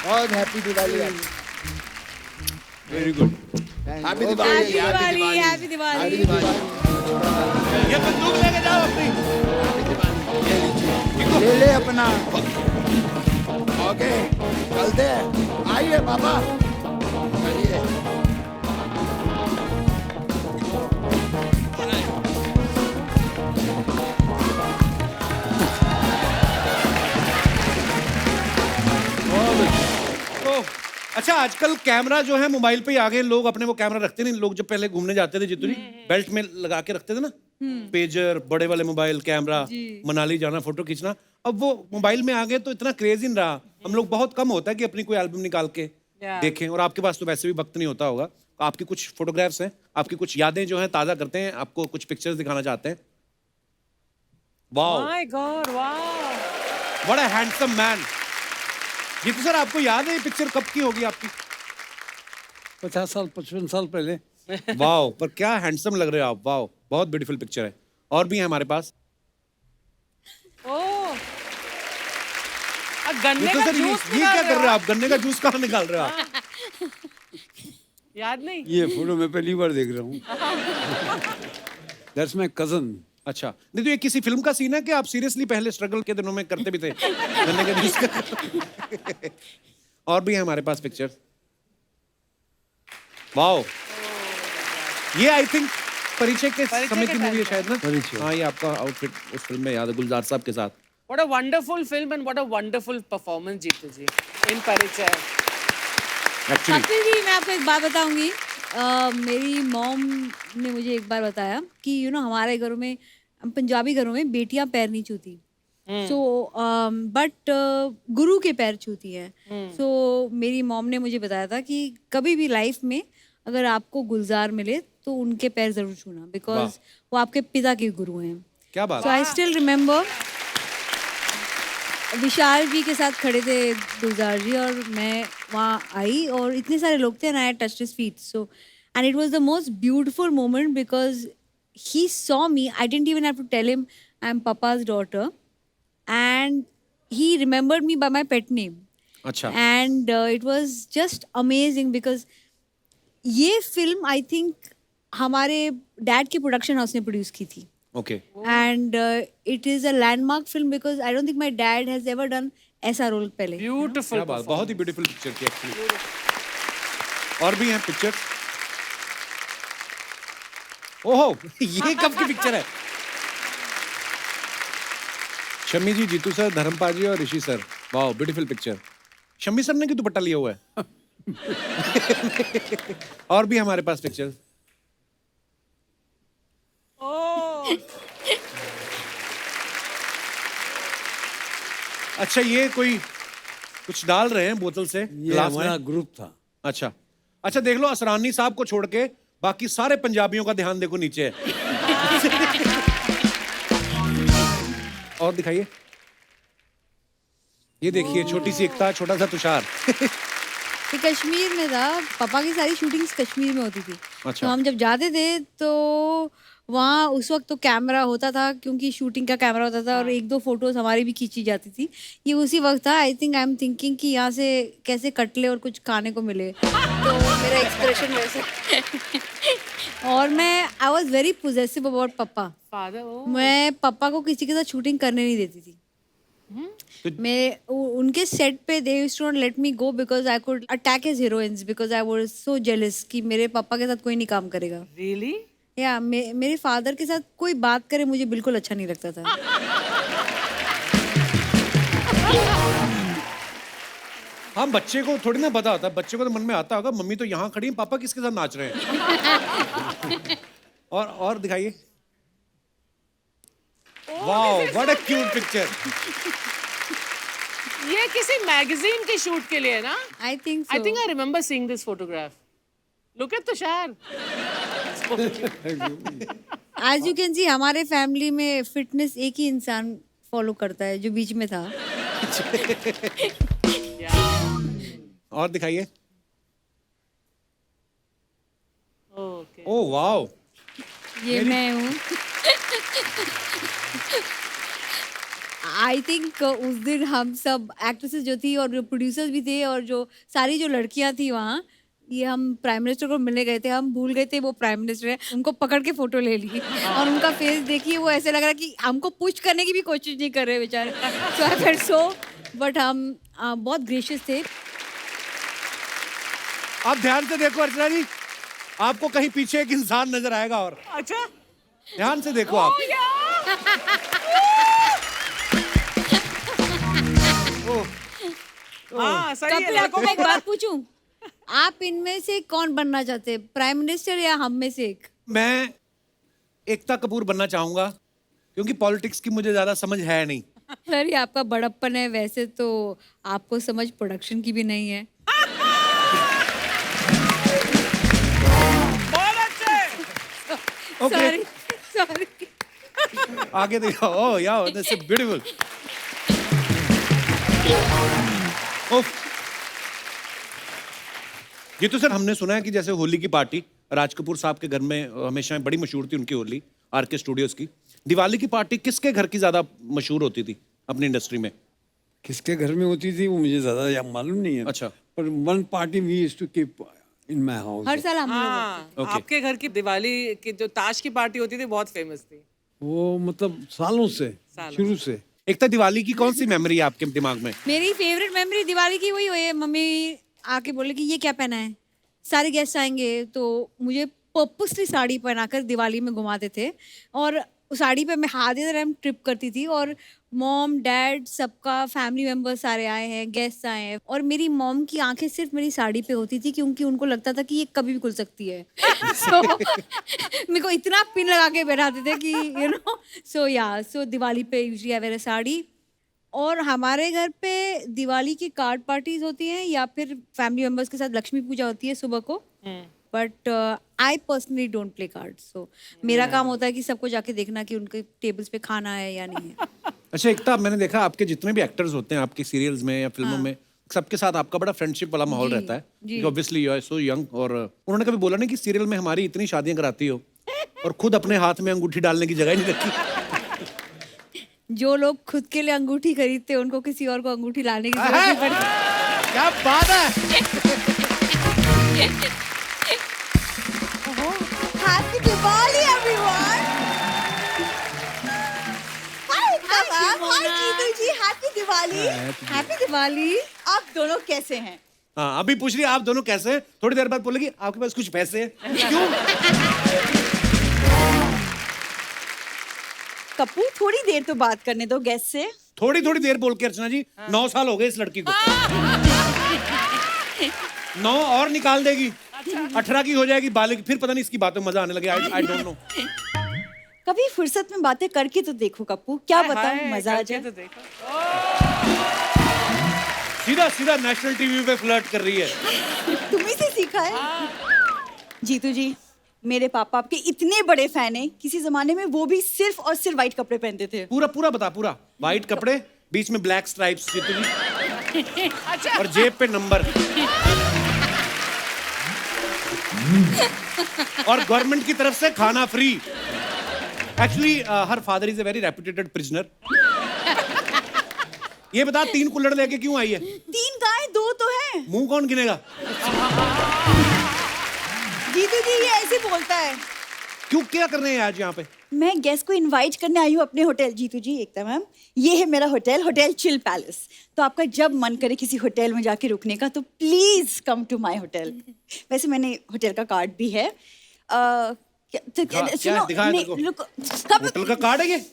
बहुत happy Diwali. Very good. Happy Diwali. Happy Diwali. Happy Diwali. Happy Diwali. ये बंदूक लेके जाओ अपनी। ले ले अपना। ओके चलते हैं, आइए पापा चलिए। तो अच्छा आजकल कैमरा जो है मोबाइल पे ही आ गए। लोग अपने वो कैमरा रखते नहीं। लोग जब पहले घूमने जाते थे जितनी बेल्ट में लगा के रखते थे ना, पेजर, बड़े वाले मोबाइल, कैमरा, मनाली जाना, फोटो खींचना। अब वो मोबाइल में आ गए तो इतना क्रेज ही नहीं रहा। हम लोग बहुत कम होता है कि अपनी कोई एल्बम निकाल के देखें। और आपके पास तो वैसे भी वक्त नहीं होता होगा। आपकी कुछ फोटोग्राफ्स हैं, आपकी कुछ यादें जो हैं ताज़ा करते हैं, आपको कुछ पिक्चर्स दिखाना चाहते हैं। Wow My God, wow. What a handsome man. Jeetu sir, आपको याद है ये पिक्चर कब की होगी आपकी? 50 साल 55 साल पहले। वाओ, पर क्या हैंडसम लग रहे हो आप। वाओ, बहुत ब्यूटीफुल पिक्चर है। और भी है हमारे पास। ओह, गन्ने जीतू का सर, ये जूस क्या निकाल कर रहे हो आप? गन्ने का जूस कहाँ निकाल रहे हो आप? याद नहीं? ये फोटो मैं पहली बार देख रहा हूँ। That's my cousin. अच्छा, नहीं तो ये किसी फिल्म का सीन है कि आप सीरियसली पहले स्ट्रगल के दिनों में करते भी थे गन्ने का जूस का? और भी है हमारे पास पिक्चर। वाओ, ये आई थिंक परिचय के समय की मूवी है शायद ना? परिचय। हाँ, ये आपका आउटफिट उस फिल्म में याद है, गुलजार साहब के साथ। What a wonderful film and what a wonderful performance, Jeetu ji, in परिचय। एक्चुअली कपिल जी, मैं आपको एक बात बताऊंगी। मेरी मॉम ने मुझे एक बार बताया कि हमारे घरों में, पंजाबी घरों में बेटियां पैर नहीं छूती, सो बट गुरु के पैर छूती हैं। सो मेरी मॉम ने मुझे बताया था कि कभी भी लाइफ में अगर आपको गुलजार मिले तो उनके पैर जरूर छूना, बिकॉज वो आपके पिता के गुरु हैं। क्या बात सो आई स्टिल रिमेम्बर विशाल जी के साथ खड़े थे गुलजार जी, और मैं वहाँ आई और इतने सारे लोग थे, and I touched his feet, so and it was the most beautiful moment because he saw me. I didn't even have to tell him I'm Papa's daughter, and he remembered me by my pet name. अच्छा, And it was just amazing because ये film I think हमारे dad के production house ने produce की थी, okay. And it is a landmark film because I don't think my dad has ever done ऐसा role पहले। Beautiful क्या बात, बहुत ही ब्यूटीफुल पिक्चर थी एक्चुअली। और भी हैं पिक्चर। ओहो, ये कब की पिक्चर है? शम्मी जी, जीतू सर, धर्मपाल जी और Rishi sir. Wow, beautiful picture. Shammi sir ने क्यों दुपट्टा लिया हुआ है? और भी हमारे पास पिक्चर। Oh, अच्छा, ये कोई कुछ डाल रहे हैं बोतल से ये ग्लास हमारा में? ग्रुप था। अच्छा अच्छा, देख लो, असरानी साहब को छोड़ के बाकी सारे पंजाबियों का ध्यान देखो नीचे है। और दिखाइए, ये देखिए, छोटी सी एकता, छोटा सा तुषार। ये कश्मीर में था, पापा की सारी शूटिंग्स कश्मीर में होती थी। अच्छा। तो हम जब जाते थे तो वहाँ उस वक्त तो कैमरा होता था, क्योंकि शूटिंग का कैमरा होता था, और एक दो फोटोज हमारी भी खींची जाती थी। ये उसी वक्त था। I think I am thinking कि यहाँ से कैसे कट ले और कुछ खाने को मिले, तो मेरा एक्सप्रेशन वैसे। और मैं I was very possessive about पापा। father. Oh, मैं पापा को किसी के साथ शूटिंग करने नहीं देती थी। मैं उनके सेट पे they used to not let me go because I could attack his heroines because I was so jealous कि मेरे पापा के साथ कोई नहीं काम करेगा। really? या मेरे फादर के साथ कोई बात करे मुझे बिल्कुल अच्छा नहीं लगता था। हाँ, बच्चे को थोड़ी ना पता होता, बच्चे को तो मन में आता होगा मम्मी तो यहाँ खड़ी है, पापा किसके साथ नाच रहे हैं। और दिखाइए। Wow, what a cute picture. ये किसी मैगजीन के शूट के लिए ना? I think I think I remember seeing this photograph. Look at Tushar. As you can see हमारे फैमिली में फिटनेस एक ही इंसान फॉलो करता है, जो बीच में था। और दिखाइए। Okay. ओह वाओ, ये मैं हूँ। आई थिंक उस दिन हम सब एक्ट्रेसेस जो थी और जो प्रोड्यूसर्स भी थे और जो सारी जो लड़कियां थी वहाँ, ये हम प्राइम मिनिस्टर को मिलने गए थे, हम भूल गए थे वो प्राइम मिनिस्टर है, उनको पकड़ के फोटो ले ली और उनका फेस देखिए, वो ऐसे लग रहा कि हमको पुश करने की भी कोशिश नहीं कर रहे बेचारे। सो आई फेल्ट सो, बट हम बहुत ग्रेशियस थे। आप ध्यान से देखो अर्चना जी, आपको कहीं पीछे एक इंसान नजर आएगा, और अच्छा। ध्यान से देखो आप। हाँ, सही है। कपिल, आपको मैं एक बात पूछूं, आप इनमें से कौन बनना चाहते हैं, प्राइम मिनिस्टर या हम में से एक? मैं एकता कपूर बनना चाहूंगा, क्योंकि पॉलिटिक्स की मुझे ज्यादा समझ है नहीं। सर, ये आपका बड़प्पन है, वैसे तो आपको समझ प्रोडक्शन की भी नहीं है। बहुत अच्छे। Okay, sorry. आगे देखो। ओह यार, दैट्स ब्यूटीफुल। उफ। जीतू सर, हमने सुना है कि जैसे होली की पार्टी राज कपूर साहब के घर में हमेशा बड़ी मशहूर थी उनकी होली, आरके स्टूडियोज की। दिवाली की पार्टी किसके घर की ज्यादा मशहूर होती थी अपनी इंडस्ट्री में? किसके घर में होती थी वो मुझे ज्यादा मालूम नहीं है। अच्छा। पर one party we used to keep in my house. हर साल हम लोग हाँ, Okay. आपके घर की दिवाली की जो ताश की पार्टी होती थी बहुत फेमस थी। वो मतलब सालों से, शुरू से। एकता, दिवाली की कौन सी मेमोरी है आपके दिमाग में? मेरी फेवरेट मेमोरी दिवाली की वही हुई है, मम्मी आके बोले कि ये क्या पहना है, सारे गेस्ट आएंगे, तो मुझे पर्पसली साड़ी पहनाकर दिवाली में घुमाते थे और उस साड़ी पे मैं आधे टाइम ट्रिप करती थी और मॉम डैड सबका फैमिली मेम्बर्स सारे आए हैं, गेस्ट आए हैं और मेरी मॉम की आंखें सिर्फ मेरी साड़ी पे होती थी क्योंकि उनको लगता था कि ये कभी भी खुल सकती है। सो मेरे को इतना पिन लगा के बैठाते थे कि यू नो। सो दिवाली पे यूजुअली आई वेयर अ साड़ी। और हमारे घर पे दिवाली की कार्ड पार्टीज होती हैं या फिर फैमिली मेम्बर्स के साथ लक्ष्मी पूजा होती है सुबह को। But I personally don't play cards. So मेरा काम होता है कि सबको जाके देखना कि उनके टेबल्स पे खाना है या नहीं है। अच्छा एकता, मैंने देखा आपके जितने भी एक्टर्स होते हैं आपके सीरियल्स में या फिल्मों में, सबके साथ आपका बड़ा फ्रेंडशिप वाला माहौल रहता है। Obviously you are so young. और उन्होंने कभी बोला नहीं कि सीरियल में हमारी इतनी शादियां कराती हो और खुद अपने हाथ में अंगूठी डालने की जगह नहीं रखी? जो लोग खुद के लिए अंगूठी खरीदते हैं उनको किसी और को अंगूठी लाने की जरूरत नहीं पड़ती। क्या बात है। Happy Diwali, everyone! Hi, Mama. Hi, Jeetu ji. Happy Diwali. Happy Diwali. आप दोनों कैसे हैं? हाँ, अभी पूछ रही है आप दोनों कैसे हैं, थोड़ी देर बाद बोलेगी आपके पास कुछ पैसे हैं। क्यों? कपूर, थोड़ी देर तो बात करने दो गेस्ट से। थोड़ी थोड़ी देर बोल के अर्चना जी, 9 साल हो गए इस लड़की को। 9 और निकाल देगी, 18 की हो जाएगी बालिग, फिर पता नहीं इसकी बातों में मजा आने लगे। I don't know. कभी फुर्सत में बातें करके तो देखो कपूर, क्या बताऊं, हाय, मजा आ करके जाए। तो देखो। सीधा सीधा नेशनल टीवी पे फ्लर्ट कर रही है। तुम्ही से सीखा है। जीतू जी, मेरे पापा आपके इतने बड़े फैन हैं, किसी जमाने में वो भी सिर्फ और सिर्फ व्हाइट कपड़े पहनते थे। पूरा पूरा बता, पूरा व्हाइट कपड़े, बीच में ब्लैक स्ट्राइप्स, जीतू जी, और जेब पे नंबर, और गवर्नमेंट की तरफ से खाना free. Actually her father is a very reputed prisoner. ये बता 3 कुल्हड़ लेके क्यों आई है? 3 गाय 2 तो है। मुंह कौन गिनेगा? जीतू जी ये ऐसे बोलता है। क्यों, क्या कर रहे हैं आज यहाँ पे? मैं गेस्ट को इनवाइट करने आई हूँ अपने होटल। जीतू जी, एकता मैम, ये है मेरा होटल, होटल चिल पैलेस। तो आपका जब मन करे किसी होटल में जाके रुकने का तो please come to my hotel. वैसे मैंने होटल का कार्ड भी है। क्या दिखाया तेरे को? होटल का कार्ड है ये?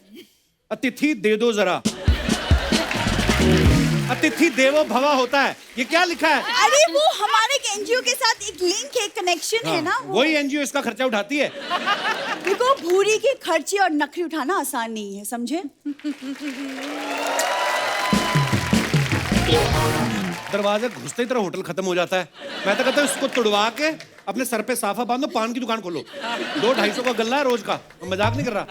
अतिथि दे दो जरा। अतिथि देवो भवा होता है, ये क्या लिखा है? अरे वो हमारे एनजीओ के साथ एक लिंक है, कनेक्शन है ना। वही एनजीओ इसका खर्चा उठाती है। देखो, भूरी के खर्चे और नखरी उठाना आसान नहीं है, समझे? दरवाजे घुसते ही तरह होटल खत्म हो जाता है। मैं तो कहता हूँ इसको तुड़वा के अपने सर पे साफा बांधो, पान की दुकान खोलो। 200-250 का गल्ला है रोज का, मजाक नहीं कर रहा।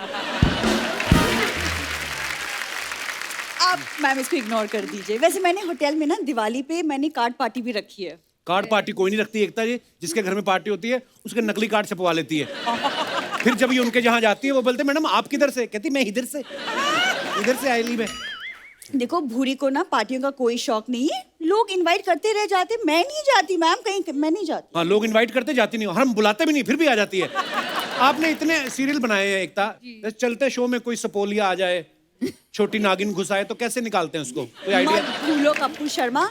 आप मैम इसको इग्नोर कर दीजिए। वैसे मैंने होटल में ना दिवाली पे मैंने कार्ड पार्टी भी रखी है। कार्ड पार्टी कोई नहीं रखती एकता जी। जिसके घर में पार्टी होती है उसके नकली कार्ड छपवा लेती है। फिर जब ये उनके जहाँ जाती है वो बोलते मैडम आप किधर से? कहती मैं इधर से, इधर से आई ली मैं। देखो, भूरी को ना पार्टियों का कोई शौक नहीं है। लोग इनवाइट करते रह जाते, मैं नहीं जाती मैम कहीं, मैं नहीं जाती। हाँ, लोग इनवाइट करते जाती नहीं, हम बुलाते भी नहीं फिर भी आ जाती है। आपने इतने सीरियल बनाए हैं एकता, चलते शो में कोई सपोलिया आ जाए, छोटी नागिन घुसाए तो कैसे निकालते हैं उसको? कोई आइडिया? मत भूलो कपूर शर्मा,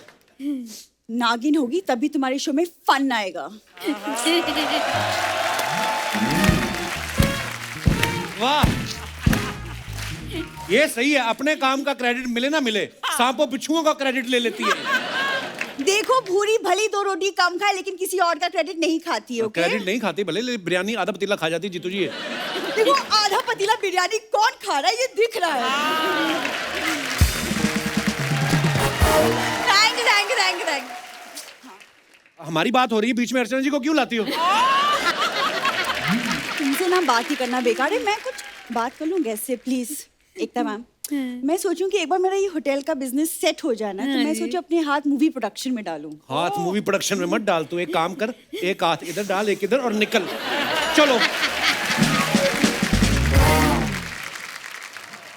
नागिन होगी तभी तुम्हारे शो में फन आएगा। वाह, ये सही है। अपने काम का क्रेडिट मिले ना मिले, सांपों बिच्छुओं का क्रेडिट ले लेती है। देखो, भूरी भली 2 रोटी कम खाए लेकिन किसी और का क्रेडिट नहीं खाती। ओके, क्रेडिट नहीं खाती भले, लेकिन बिरयानी आधा पतीला खा जाती जीतू जी है। देखो, आधा पतीला बिरयानी कौन खा रहा है ये दिख रहा है। Rank rank rank rank. हमारी बात हो रही है, बीच में अर्चना जी को क्यों लाती हो? तुमसे ना बात ही करना बेकार है। मैं कुछ बात कर लूं गेस्ट से, प्लीज। एकता मैम, मैं सोचूं कि एक बार मेरा ये होटल का बिजनेस सेट हो जाए ना, तो मैं सोचूं अपने हाथ मूवी प्रोडक्शन में डालूं। हाथ मूवी प्रोडक्शन में मत डाल, तू एक काम कर, एक हाथ इधर डाल, एक इधर, और निकल। चलो।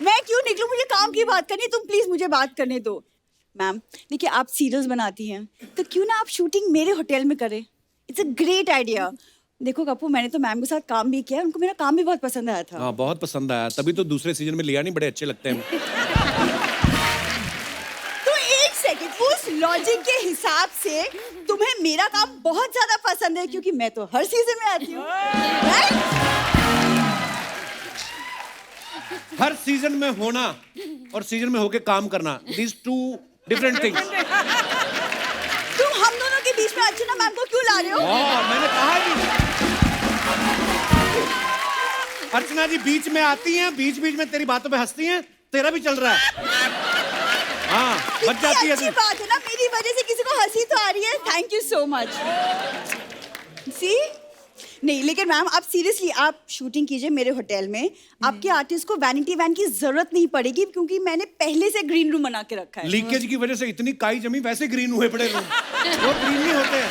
मैं क्यों निकलूं, मुझे काम की बात करनी है, तुम प्लीज मुझे बात करने दो। मैम देखिए, आप सीरियल्स बनाती हैं, तो क्यों ना आप शूटिंग मेरे होटल में करें। It's a great idea. देखो कपू, मैंने तो मैम के साथ काम भी किया है, उनको मेरा काम भी बहुत पसंद आया था। हाँ, बहुत पसंद आया, तभी तो दूसरे सीजन में लिया नहीं, बड़े अच्छे लगते हैं। तो एक सेकंड, उस लॉजिक के हिसाब से तुम्हें मेरा काम बहुत ज्यादा पसंद है, क्योंकि मैं तो हर सीजन में आती हूँ। हर सीजन में होना और सीजन में होके काम करना, these two different things। तुम हम दोनों के बीच में अर्चना मैम को क्यों ला रहे हो? मैंने कहा भी। अर्चना जी बीच में आती हैं, बीच बीच में तेरी बातों पे हंसती हैं, तेरा भी चल रहा है। हाँ, बच जाती है। अच्छी बात है ना, मेरी वजह से किसी को हंसी तो आ रही है। Thank you so much. सी नहीं, लेकिन मैम आप सीरियसली आप शूटिंग कीजिए मेरे होटल में। आपके आर्टिस्ट को वैनिटी वैन की जरूरत नहीं पड़ेगी, क्योंकि मैंने पहले से ग्रीन रूम बना के रखा है। लीकेज की वजह से इतनी काई जमी, वैसे ग्रीन हुए पड़े रूम, वो ग्रीन नहीं होते हैं।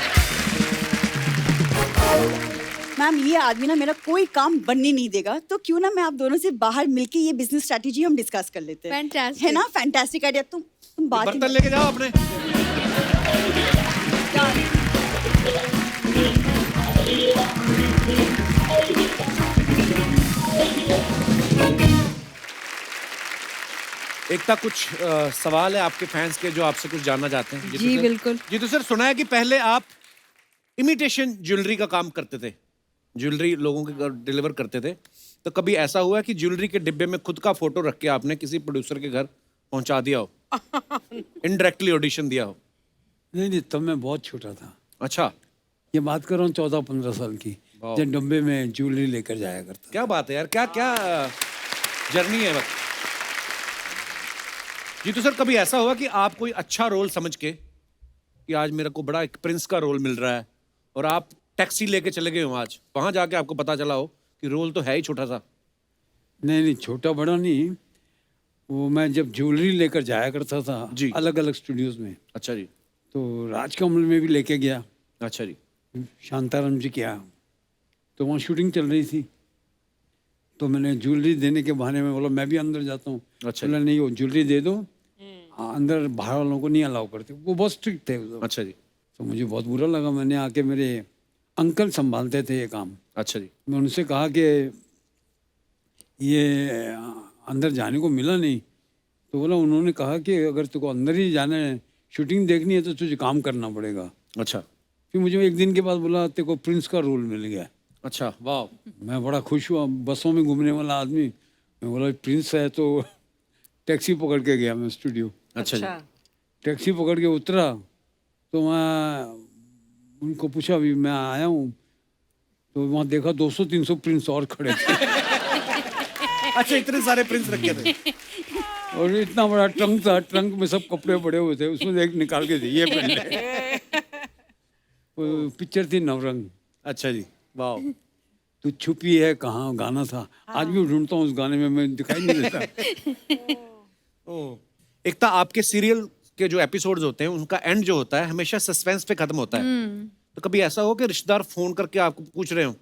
मैम ये आदमी ना मेरा कोई काम बनने नहीं देगा, तो क्यों ना मैं आप दोनों से बाहर मिलके ये बिजनेस स्ट्रेटेजी हम डिस्कस कर लेते हैं। Fantastic. है ना, फैंटास्टिक आइडिया। तुम बात ही बर्तन लेके जाओ अपने। एकता, कुछ सवाल है आपके फैंस के जो आपसे कुछ जानना चाहते हैं? जी, बिल्कुल। जी तो सर, सुना है कि पहले आप इमिटेशन ज्वेलरी का काम करते थे, ज्वेलरी लोगों के घर डिलीवर करते थे, तो कभी ऐसा हुआ कि ज्वेलरी के डिब्बे में खुद का फोटो रख के आपने किसी प्रोड्यूसर के घर पहुंचा दिया हो, इनडायरेक्टली ऑडिशन दिया हो? नहीं, तब मैं बहुत छोटा था। अच्छा, ये बात कर रहा हूँ 14-15 साल की, जब डब्बे में ज्वेलरी लेकर जाया करता। क्या बात है यार, क्या क्या जर्नी है वक्त। जी तो सर, कभी ऐसा हुआ कि आप कोई अच्छा रोल समझ के कि आज मेरे को बड़ा एक प्रिंस का रोल मिल रहा है, और आप टैक्सी लेके चले गए हो, आज वहां जाके आपको पता चला हो कि रोल तो है ही छोटा सा? नहीं, छोटा बड़ा नहीं, वो मैं जब ज्वेलरी लेकर जाया करता था जी। अलग अलग स्टूडियोज में, अच्छा जी। तो राजकमल में भी लेके गया, अच्छा जी। शांताराम जी क्या, तो वहाँ शूटिंग चल रही थी, तो मैंने ज्वेलरी देने के बहाने में बोला मैं भी अंदर जाता हूँ। अच्छा बोला नहीं, वो ज्वेलरी दे दो, अंदर बाहर वालों को नहीं अलाउ करते, वो बहुत स्ट्रिक्ट थे उस वक्त। अच्छा जी। तो मुझे बहुत बुरा लगा। मैंने आके, मेरे अंकल संभालते थे ये काम, अच्छा जी। मैं उनसे कहा कि ये अंदर जाने को मिला नहीं, तो बोला, उन्होंने कहा कि अगर तुझको अंदर ही जाना है, शूटिंग देखनी है, तो तुझे काम करना पड़ेगा। अच्छा। फिर मुझे एक दिन के बाद बोला तेरे को प्रिंस का रोल मिल गया। अच्छा, वाह। मैं बड़ा खुश हुआ, बसों में घूमने वाला आदमी, मैं बोला प्रिंस है, तो टैक्सी पकड़ के गया मैं स्टूडियो। अच्छा जी। टैक्सी पकड़ के उतरा, तो मैं उनको पूछा अभी मैं आया हूँ, तो वहाँ देखा 200-300 प्रिंस और खड़े थे। अच्छा, इतने सारे प्रिंस रखे थे? और इतना बड़ा ट्रंक था, ट्रंक में सब कपड़े पड़े हुए थे, उसमें एक निकाल के दी, ये पहन ले। वो पिक्चर थी नवरंग। अच्छा जी, वाह। तू छुपी है कहाँ गाना था, आज भी ढूंढता हूँ उस गाने में, मैं दिखाई नहीं देता। एकता, आपके सीरियल के जो एपिसोड्स होते हैं उनका एंड जो होता है हमेशा सस्पेंस पे खत्म होता है, तो कभी ऐसा हो कि रिश्तेदार फोन करके आपको पूछ रहे हो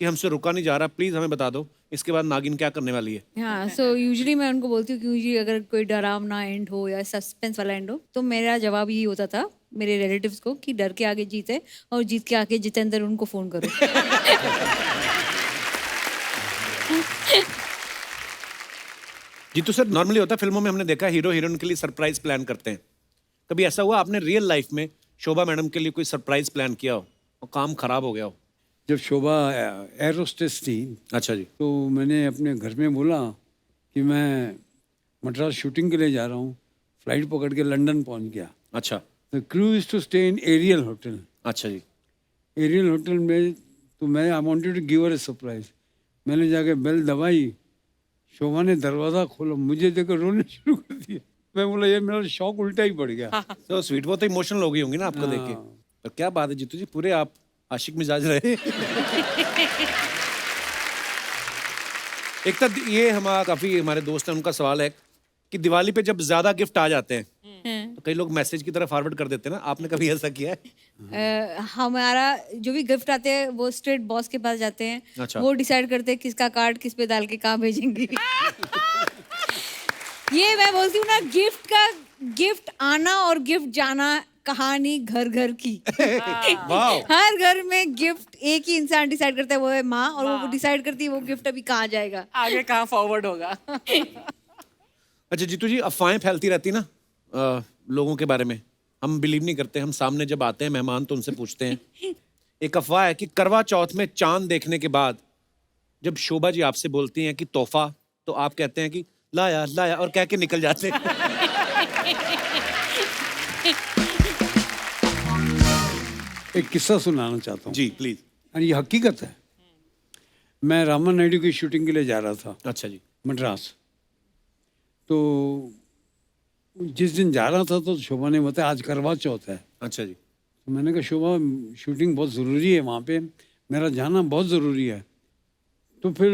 कि हमसे रुका नहीं जा रहा, प्लीज हमें बता दो इसके बाद नागिन क्या करने वाली है? हाँ, सो यूजुअली मैं उनको बोलती हूँ कि यूजुअली अगर कोई डरावना एंड हो या सस्पेंस वाला एंड हो, तो मेरा जवाब यही होता था मेरे रिलेटिव्स को कि डर के आगे जीते और जीत के आगे जितेंद्र, उनको फोन करो। जी तो सर, नॉर्मली होता है फिल्मों में, हमने देखा हीरो हीरोइन के लिए सरप्राइज प्लान करते हैं, कभी ऐसा हुआ आपने रियल लाइफ में शोभा मैडम के लिए कोई सरप्राइज प्लान किया हो और काम खराब हो गया हो? जब शोभा एयर होस्टेस थी, अच्छा जी। तो मैंने अपने घर में बोला कि मैं मद्रास शूटिंग के लिए जा रहा हूँ, फ्लाइट पकड़ के लंदन पहुँच गया। अच्छा। The crew is to stay in Ariel hotel. अच्छा जी। एरियल होटल में, तो मैं I wanted to give her a surprise. मैंने जाके बेल दबाई, शोभा ने दरवाज़ा खोला, मुझे देखकर रोने शुरू कर दिया। मैं बोला ये मेरा शौक उल्टा ही पड़ गया। तो स्वीट, वो तो इमोशनल हो गई होंगी ना आपको देख के। तो क्या बात है जीतू जी, पूरे आप आशिक मिजाज रहे। एक तक ये हमारा काफी हमारे दोस्त हैं, उनका सवाल है कि दिवाली पे जब ज्यादा गिफ्ट आ जाते हैं तो कई लोग मैसेज की तरह फॉरवर्ड कर देते हैं ना, आपने कभी ऐसा किया है? हमारा जो भी गिफ्ट आते हैं वो स्ट्रेट बॉस के पास जाते हैं। अच्छा। वो डिसाइड करते हैं किसका कार्ड किस पे डाल के कहाँ भेजेंगे। ये मैं बोलती हूँ ना, गिफ्ट आना और गिफ्ट जाना कहानी घर घर की। वाह। हर घर में गिफ्ट एक ही इंसान डिसाइड करता है, वो है माँ, और वो डिसाइड करती है वो गिफ्ट अभी कहाँ जाएगा। आगे कहाँ फॉरवर्ड होगा। अच्छा जीतू जी, अफवाहें फैलती रहती ना लोगों के बारे में, हम बिलीव नहीं करते। हम सामने जब आते हैं मेहमान तो उनसे पूछते हैं। एक अफवाह है कि करवा चौथ में चांद देखने के बाद जब शोभा जी आपसे बोलती हैं कि तोहफा, तो आप कहते हैं कि लाया लाया और कह के निकल जाते हैं। एक किस्सा सुनाना चाहता हूँ जी प्लीज। और ये हकीकत है। मैं रामा नायडू की शूटिंग के लिए जा रहा था अच्छा जी। मद्रास। तो जिस दिन जा रहा था तो शोभा ने बताया आज करवा चौथ है। अच्छा जी। तो मैंने कहा शोभा शूटिंग बहुत ज़रूरी है वहाँ पे, मेरा जाना बहुत ज़रूरी है। तो फिर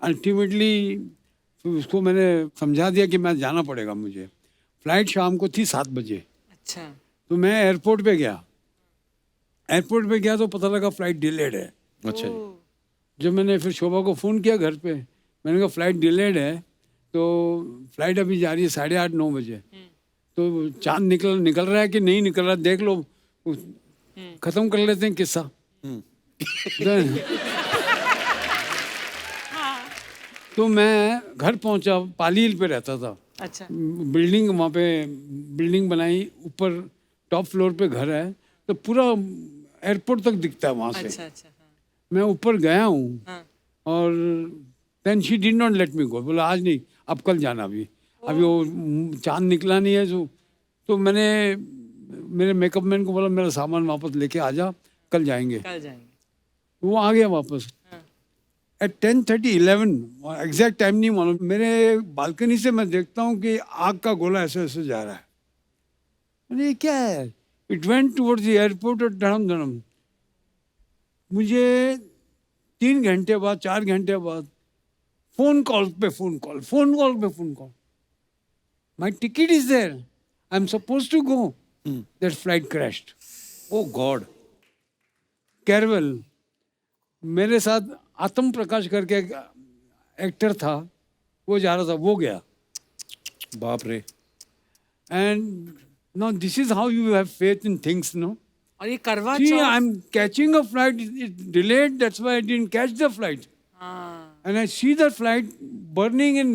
अल्टीमेटली फिर उसको मैंने समझा दिया कि मैं जाना पड़ेगा मुझे। फ़्लाइट शाम को थी 7 बजे। अच्छा। तो मैं एयरपोर्ट पे गया। एयरपोर्ट पे गया तो पता लगा फ़्लाइट डिलेड है। अच्छा जी। जब मैंने फिर शोभा को फ़ोन किया घर पे, मैंने कहा फ़्लाइट डिलेड है, तो फ़्लाइट अभी जा रही है 8:30-9 बजे। तो चांद निकल रहा है कि नहीं निकल रहा देख लो, ख़त्म कर लेते हैं किस्सा। तो मैं घर पहुंचा, पाली हिल पे रहता था। अच्छा। बिल्डिंग वहाँ पे बिल्डिंग बनाई, ऊपर टॉप फ्लोर पे घर है, तो पूरा एयरपोर्ट तक दिखता है वहाँ से। अच्छा अच्छा। मैं ऊपर गया हूँ हाँ। और then she did not let me go. बोला आज नहीं, अब कल जाना। अभी वो चांद निकला नहीं है। तो मैंने मेरे मेकअप मैन को बोला मेरा सामान वापस लेके आ जा, कल जाएंगे। कल जाएंगे। वो आ गया वापस। एट 10:30 11 एग्जैक्ट टाइम नहीं मालूम, मेरे बालकनी से मैं देखता हूँ कि आग का गोला ऐसे ऐसे जा रहा है। मैंने ये क्या है? It went towards the airport और धड़म धड़म। मुझे 3 घंटे बाद 4 घंटे बाद फोन कॉल पे phone call. My ticket is there, I am suppose to go, that flight crashed. Oh god. कैरवेल, मेरे साथ आत्म प्रकाश करके एक एक्टर था, वो जा रहा था, वो गया। बाप रे। And now this is how you have faith in things, no. और ये करवा See, Chauth. I'm catching a flight. It's delayed. That's why I didn't catch the flight. हाँ। And I see the flight burning in.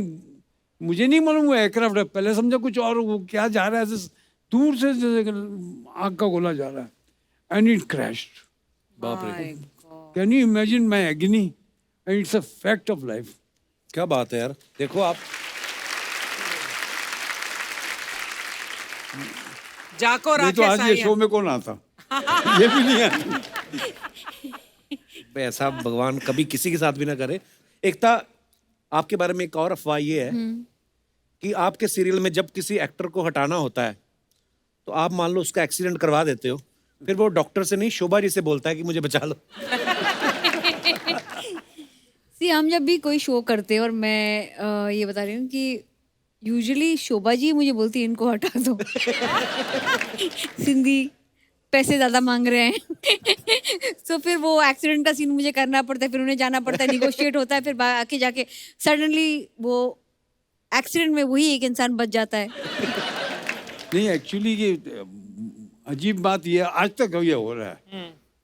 मुझे नहीं मालूम वो aircraft है, पहले समझा कुछ और, वो क्या जा रहा है ऐसे दूर से आग का गोला जा रहा है। And it crashed. बाप रे। My God. Can you imagine my agony? And it's a fact of life. क्या बात है यार, देखो आप। जाको नहीं तो राकेश आज ये शो आर्यन। में कौन आता? ये भी नहीं आता। भाई ऐसा भगवान कभी किसी के साथ भी ना करे। एकता, आपके बारे में एक और अफवाह ये है कि आपके सीरियल में जब किसी एक्टर को हटाना होता है तो आप मान लो उसका एक्सीडेंट करवा देते हो, फिर वो डॉक्टर से नहीं शोभा जी से बोलता है कि मुझे बचा लो। सी हम जब भी कोई शो करते हैं, और मैं ये बता रही हूँ कि यूजुअली शोभा जी मुझे बोलती है इनको हटा दो। सिंधी पैसे ज़्यादा मांग रहे हैं। तो फिर वो एक्सीडेंट का सीन मुझे करना पड़ता है, फिर उन्हें जाना पड़ता है, निगोशिएट होता है, फिर आके जाके सडनली वो एक्सीडेंट में वही एक इंसान बच जाता है। नहीं, एक्चुअली ये अजीब बात ये आज तक ये हो रहा है।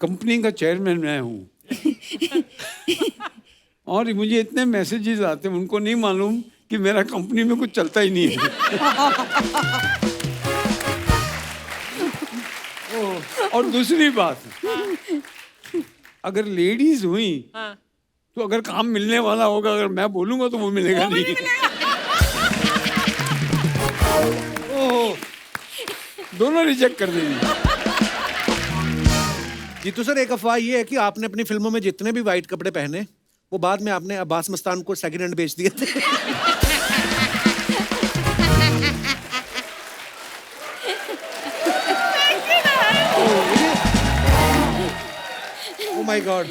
कंपनी का चेयरमैन मैं हूँ। और मुझे इतने मैसेजेस आते हैं, उनको नहीं मालूम कि मेरा कंपनी में कुछ चलता ही नहीं है। और दूसरी बात, अगर लेडीज हुई तो अगर काम मिलने वाला होगा, अगर मैं बोलूंगा तो वो मिलेगा नहीं। ओह, दोनों रिजेक्ट कर देंगे। जीतू सर, एक अफवाह ये है कि आपने अपनी फिल्मों में जितने भी वाइट कपड़े पहने वो बाद में आपने अब्बास मस्तान को सेकंड हैंड बेच दिए थे। Oh my God.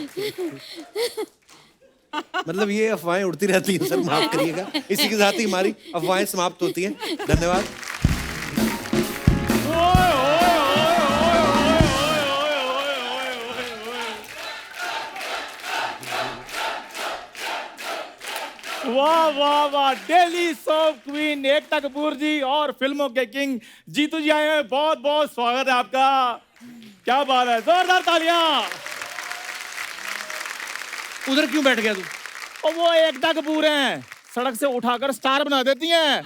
मतलब ये अफवाहें उड़ती रहती हैं सर, माफ करिएगा। इसी के साथ ही हमारी अफवाहें समाप्त होती हैं। धन्यवाद। वाह वाह वाह, daily soap queen Ekta Kapoor जी और फिल्मों के किंग जीतू जी आए हैं। बहुत बहुत स्वागत है आपका। क्या बात है, जोरदार तालियां। उधर क्यों बैठ गया तू? और वो एकता कपूर हैं, सड़क से उठाकर स्टार बना देती हैं।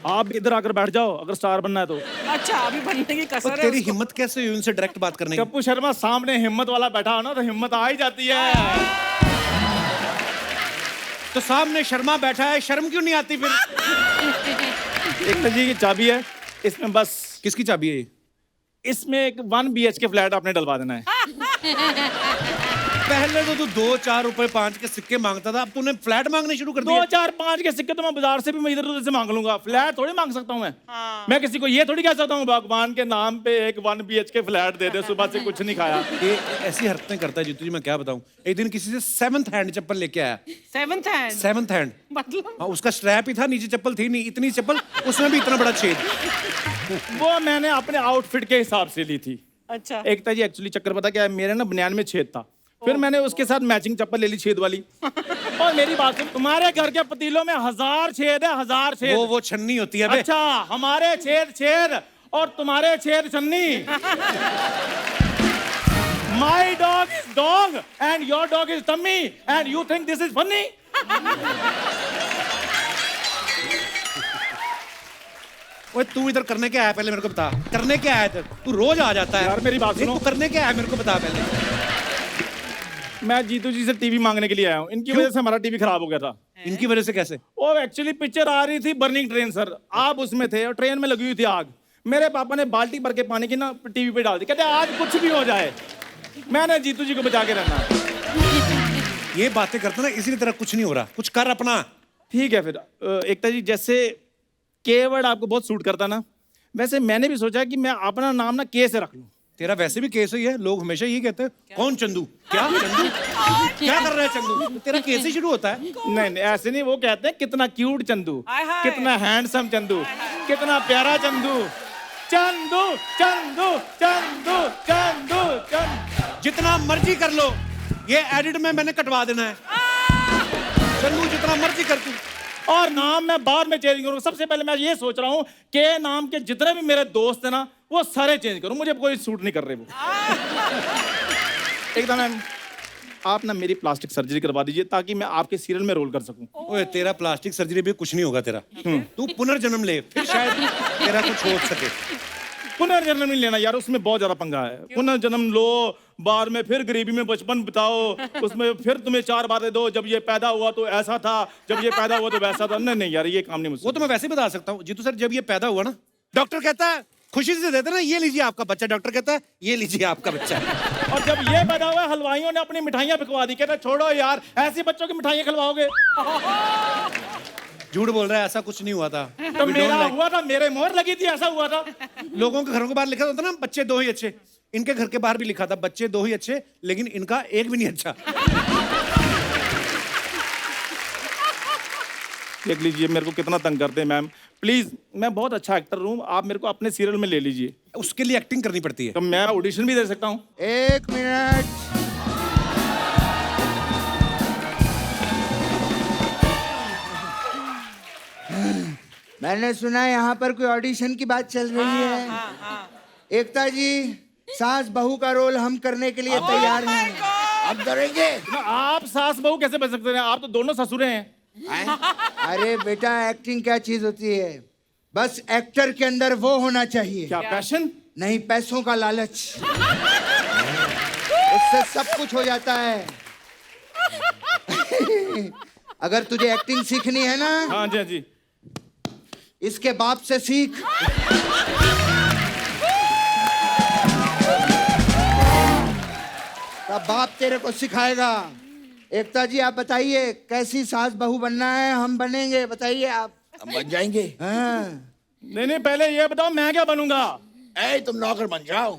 आप इधर आकर बैठ जाओ अगर स्टार बनना है तो। अच्छा, अभी बनने की तो कसर है तेरी उसको। हिम्मत कैसे हुई उनसे डायरेक्ट बात करने की? कप्पू शर्मा सामने हिम्मत वाला बैठा हो ना तो हिम्मत आ ही जाती है। तो सामने शर्मा बैठा है, शर्म क्यों नहीं आती फिर? एकता जी की चाबी है इसमें, बस किसकी चाबी है ये? इसमें एक 1 BHK फ्लैट आपने डलवा देना है। पहले तो तू 2, 4 रुपए 5 के सिक्के मांगता था, अब तूने फ्लैट मांगने शुरू कर दिया। 2, 4, 5 के सिक्के तो मैं बाजार से भी मैं इधर उधर से मांग लूंगा, फ्लैट थोड़ी मांग सकता हूँ मैं। मैं किसी को ये थोड़ी कह सकता हूँ भगवान के नाम पे एक 1 BHK फ्लैट दे दे, सुबह से कुछ नहीं खाया। ये ऐसी हरकतें करता है जीतू जी, मैं क्या बताऊं। एक दिन किसी से 7th हैंड चप्पल लेके आया। 7th हैंड 7th हैंड मतलब? हाँ, उसका स्ट्रैप ही था, नीचे चप्पल थी नहीं, इतनी चप्पल, उसमें भी इतना बड़ा छेद। वो मैंने अपने आउटफिट के हिसाब से ली थी। अच्छा। एकता जी एक्चुअली चक्कर पता क्या है, मेरे ना बनियान में छेद था, फिर मैंने उसके साथ मैचिंग चप्पल ले ली छेद वाली। और मेरी बात सुन, तुम्हारे घर के पतीलों में 1000 छेद है, 1000 छेद। वो छन्नी होती है बे। अच्छा, हमारे छेद छेद और तुम्हारे छेद छन्नी। My dog is dog and your dog is tummy and you think this is funny? ओए तू इधर करने क्या आया पहले मेरे को बता। करने क्या आया इधर? तू रोज आ जाता है यार मेरी बात सुनो, तू करने क्या आया मेरे को बता पहले। मैं जीतू जी से टीवी मांगने के लिए आया हूँ। इनकी वजह से हमारा टीवी खराब हो गया था। इनकी वजह से कैसे? वो एक्चुअली पिक्चर आ रही थी बर्निंग ट्रेन सर, आप उसमें थे और ट्रेन में लगी हुई थी आग। मेरे पापा ने बाल्टी भर के पानी की ना टीवी पे डाल दी, कहते आज कुछ भी हो जाए मैंने जीतू जी को बचा के रहना। ये बातें करते ना इसी तरह, कुछ नहीं हो रहा, कुछ कर अपना। ठीक है फिर एकता जी, जैसे के वर्ड आपको बहुत सूट करता ना, वैसे मैंने भी सोचा कि मैं अपना नाम ना के से रख लूं। तेरा वैसे भी केस ही है, लोग हमेशा यही कहते हैं कौन चंदू, क्या चंदू क्या कर रहा है चंदू, तेरा केस ही शुरू होता है। नहीं नहीं ऐसे नहीं, वो कहते हैं कितना क्यूट चंदू, हाय हाय। कितना हैंडसम चंदू, कितना प्यारा चंदू, चंदू चंदू चंदू चंदू चंदू। जितना मर्जी कर लो, ये एडिट में मैंने कटवा देना है। चंदू जितना मर्जी कर तू। और नाम मैं बाद में चेंज करूंगा। सबसे पहले मैं ये सोच रहा हूँ के नाम के जितने भी मेरे दोस्त हैं ना वो सारे चेंज करूं, मुझे कोई सूट नहीं कर रहे वो। एकदम मैम आप ना मेरी प्लास्टिक सर्जरी करवा दीजिए ताकि मैं आपके सीरियल में रोल कर सकूं। ओए तेरा प्लास्टिक सर्जरी भी कुछ नहीं होगा तेरा। तू पुनर्जन्म ले, फिर शायद तेरा कुछ हो सके। पुनर्जन्म नहीं लेना यार, उसमें बहुत ज्यादा पंगा है। पुनर्जन्म लो, बाद में फिर गरीबी में बचपन बिताओ, उसमें फिर तुम्हें 4 बातें दो, जब ये पैदा हुआ तो ऐसा था, जब ये पैदा हुआ तो वैसा था। नहीं नहीं यार, ये काम नहीं मुझसे। वो तो मैं वैसे ही बता सकता हूँ जीतू सर। जब ये पैदा हुआ ना, डॉक्टर कहता है खुशी से देते ना, ये लीजिए आपका बच्चा। डॉक्टर कहता है ये लीजिए आपका बच्चा। और जब ये पैदा हुआ हलवाइयों ने अपनी मिठाइयाँ बिकवा दी, कहता छोड़ो यार ऐसे बच्चों की मिठाइयाँ खिलवाओगे। झूठ बोल रहा है, ऐसा कुछ नहीं हुआ था। तो मेरा हुआ था, मेरे मोहर लगी थी, ऐसा हुआ था। लोगों के घरों के बाहर लिखा होता ना बच्चे 2 ही अच्छे, इनके घर के बाहर भी लिखा था बच्चे 2 ही अच्छे, लेकिन इनका एक भी नहीं अच्छा। देख लीजिए मेरे को कितना तंग करते हैं मैम, प्लीज मैं बहुत अच्छा एक्टर हूँ, आप मेरे को अपने सीरियल में ले लीजिए। उसके लिए एक्टिंग करनी पड़ती है। तो मैं ऑडिशन भी दे सकता हूँ। 1 मिनट। मैंने सुना यहाँ पर कोई ऑडिशन की बात चल रही है। एकता जी, सास बहू का रोल हम करने के लिए तैयार हैं। अब डरेंगे? आप सास बहू कैसे बन सकते हैं, आप तो दोनों ससुरे हैं। अरे बेटा, एक्टिंग क्या चीज होती है? बस एक्टर के अंदर वो होना चाहिए। क्या पैशन? नहीं, पैसों का लालच। उससे सब कुछ हो जाता है। अगर तुझे एक्टिंग सीखनी है ना, हाँ जी हाँ जी, इसके बाप से सीख। तब बाप तेरे को सिखाएगा। एकता जी आप बताइए कैसी सास बहू बनना है? हम बनेंगे, बताइए आप। हम बन जाएंगे। हाँ। नहीं नहीं पहले ये बताओ मैं क्या बनूंगा। ए तुम नौकर बन जाओ।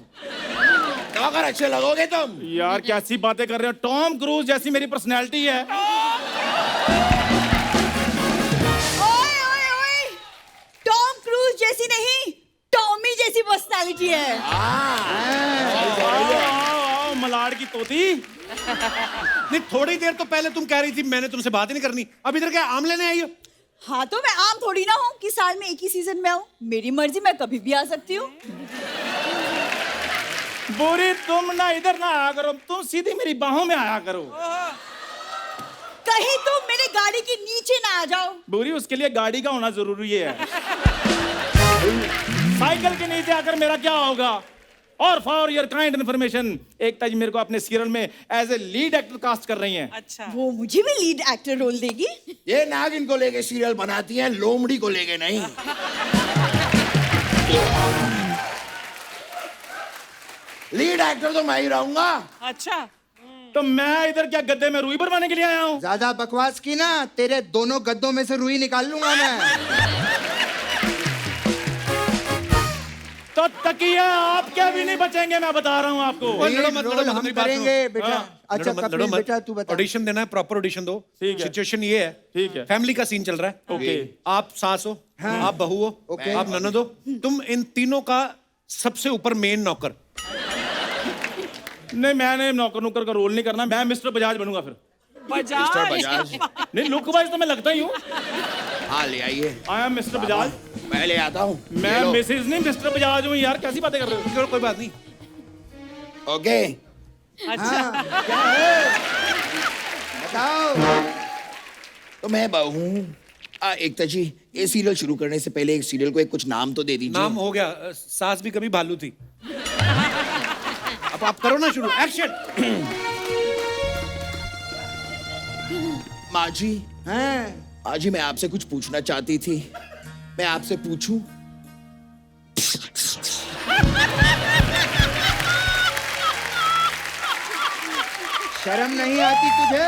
नौकर अच्छे लगोगे तुम। यार कैसी बातें कर रहे हो, टॉम क्रूज जैसी मेरी पर्सनैलिटी है। ओए ओए ओए, टॉम क्रूज जैसी नहीं, टॉमी जैसी पर्सनालिटी है। आओ, मलाड की तोती। नहीं, थोड़ी देर तो पहले तुम कह रही थी मैंने तुमसे बात ही नहीं करनी, अब इधर क्या आम लेने आई हो? हाँ तो मैं आम थोड़ी ना हूँ कि साल में एक ही सीजन में आऊँ। मेरी मर्जी, मैं कभी भी आ सकती हूँ। बोरी तुम ना इधर ना आया करो, तुम सीधी मेरी बाहों में आया करो। कहीं तुम मेरी गाड़ी के नीचे ना आ जाओ। बोरी उसके लिए गाड़ी का होना जरूरी है। साइकिल के नीचे आकर मेरा क्या होगा? और for your kind information, Ekta ji मेरे को अपने सीरियल में as a lead actor cast कर रही हैं। अच्छा। वो मुझे भी लीड एक्टर रोल देगी। ये नागिन को लेके सीरियल बनाती हैं, लोमड़ी को लेके नहीं। लीड एक्टर तो मैं ही रहूंगा। अच्छा। तो मैं इधर क्या गद्दे में रुई भरवाने के लिए आया हूँ? ज्यादा बकवास की ना, तेरे दोनों गद्दों में से रुई निकाल लूंगा मैं। तो तकिए आपके भी नहीं बचेंगे, मैं बता रहा हूँ आपको। लड़ो मत, रोल लड़ो मत, हम मेरी बात करेंगे सुनो। बेटा। अच्छा लड़ो मत, कपिल लड़ो मत। बेटा तू बता। ऑडिशन देना है, प्रॉपर ऑडिशन दो। ठीक है। सिचुएशन ये है, ठीक है। फैमिली का सीन चल रहा है। ओके। आप सास हो, आप बहू हो, ओके। आप ननद हो, तुम इन तीनों का सबसे ऊपर मेन नौकर। नहीं, मैंने नौकर नुकर का रोल नहीं करना, मैं मिस्टर बजाज बनूंगा फिर। मिस्टर बजाज। नहीं, लुक वाइज तो मैं लगता ही हूँ। हाँ ले आइए, आई एम मिस्टर बजाज। मैं ले आता हूँ। मैं मिसेज नहीं मिस्टर बजाज हूँ यार, कैसी बातें कर रहे हो? चलो कोई बात नहीं। ओके। अच्छा। क्या है बताओ। तो मैं बहू हूँ। एकता जी, ये सीरियल शुरू करने से पहले एक सीरियल को एक कुछ नाम तो दे दीजिए। नाम हो गया, सास भी कभी भालू थी। अब आप करो ना शुरू, एक्शन। माँ जी, हैं? माँ जी मैं आपसे कुछ पूछना चाहती थी, मैं आपसे पूछूं? शर्म नहीं आती तुझे?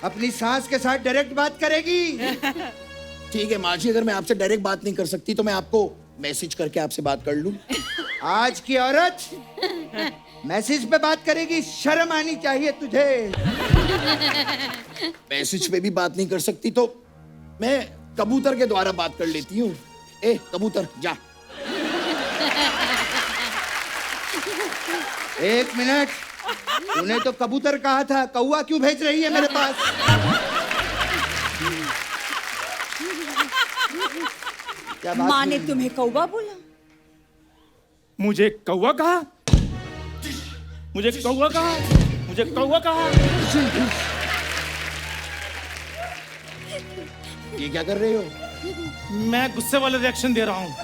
अपनी सास के साथ डायरेक्ट बात करेगी? ठीक है माँ जी, अगर मैं आपसे डायरेक्ट बात नहीं कर सकती तो मैं आपको मैसेज करके आपसे बात कर लूं। आज की औरत मैसेज पे बात करेगी? शर्म आनी चाहिए तुझे। मैसेज पे भी बात नहीं कर सकती तो मैं कबूतर के द्वारा बात कर लेती हूँ। ए कबूतर जा। एक मिनट, तूने तो कबूतर कहा था, कौवा क्यों भेज रही है मेरे पास? क्या बात माँ ने हुई? तुम्हें कौवा बोला? मुझे कौवा कहा? मुझे कौवा कहा? मुझे कौवा कहा? ये क्या कर रहे हो? मैं गुस्से वाले रिएक्शन दे रहा हूँ,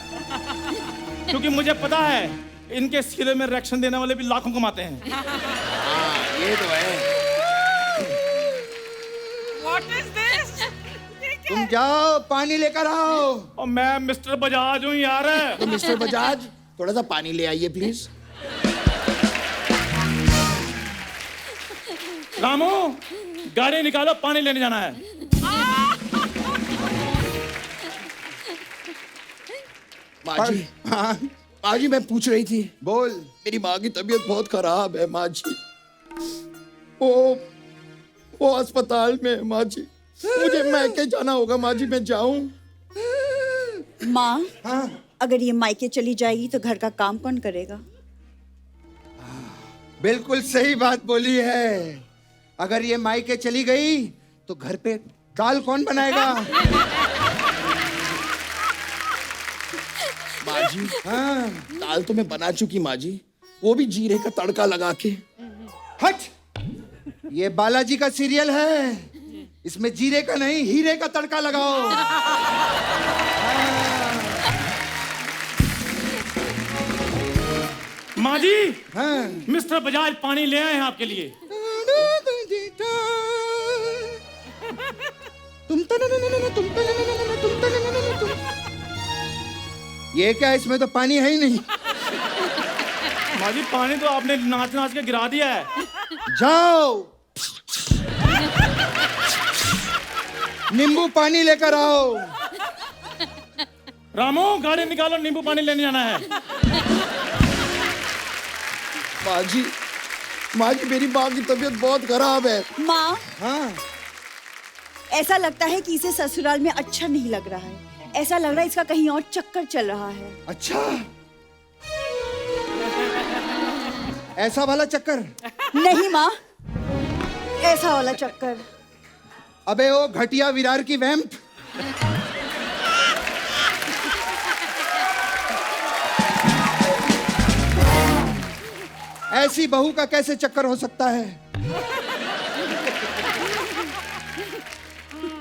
क्योंकि मुझे पता है इनके सीरियल में रिएक्शन देने वाले भी लाखों कमाते हैं। हाँ ये तो है। What is this? तुम जाओ पानी लेकर आओ। और मैं मिस्टर बजाज हूँ यार। तो मिस्टर बजाज थोड़ा सा पानी ले आइए प्लीज। रामू, गाड़ी निकालो, पानी लेने जाना है। माँ जी, हाँ माँ जी मैं पूछ रही थी, बोल। मेरी माँ की तबीयत बहुत खराब है माँ जी। वो अस्पताल में है माँ जी। मुझे मैके जाना होगा माँ जी, मैं जाऊं? माँ, हाँ अगर ये मायके चली जाएगी तो घर का काम कौन करेगा? बिल्कुल सही बात बोली है। अगर ये मायके चली गई तो घर पे दाल कौन बनाएगा? माँ जी, हाँ दाल तो मैं बना चुकी माँ जी, वो भी जीरे का तड़का लगा के। हट, ये बालाजी का सीरियल है, इसमें जीरे का नहीं हीरे का तड़का लगाओ। माँ जी, हाँ मिस्टर बजाज पानी ले आए हैं आपके लिए। ये क्या, इसमें तो पानी है ही नहीं। माँ जी, पानी तो आपने नाच नाच के गिरा दिया है। जाओ नींबू पानी लेकर आओ। रामू, गाड़ी निकालो, नींबू पानी लेने जाना है। माँ जी मेरी माँ की तबीयत बहुत खराब है। माँ, हाँ, ऐसा लगता है कि इसे ससुराल में अच्छा नहीं लग रहा है। ऐसा लग रहा है इसका कहीं और चक्कर चल रहा है। अच्छा, ऐसा वाला चक्कर? नहीं माँ, ऐसा वाला चक्कर। अबे ओ घटिया विरार की वैम्प। ऐसी बहू का कैसे चक्कर हो सकता है?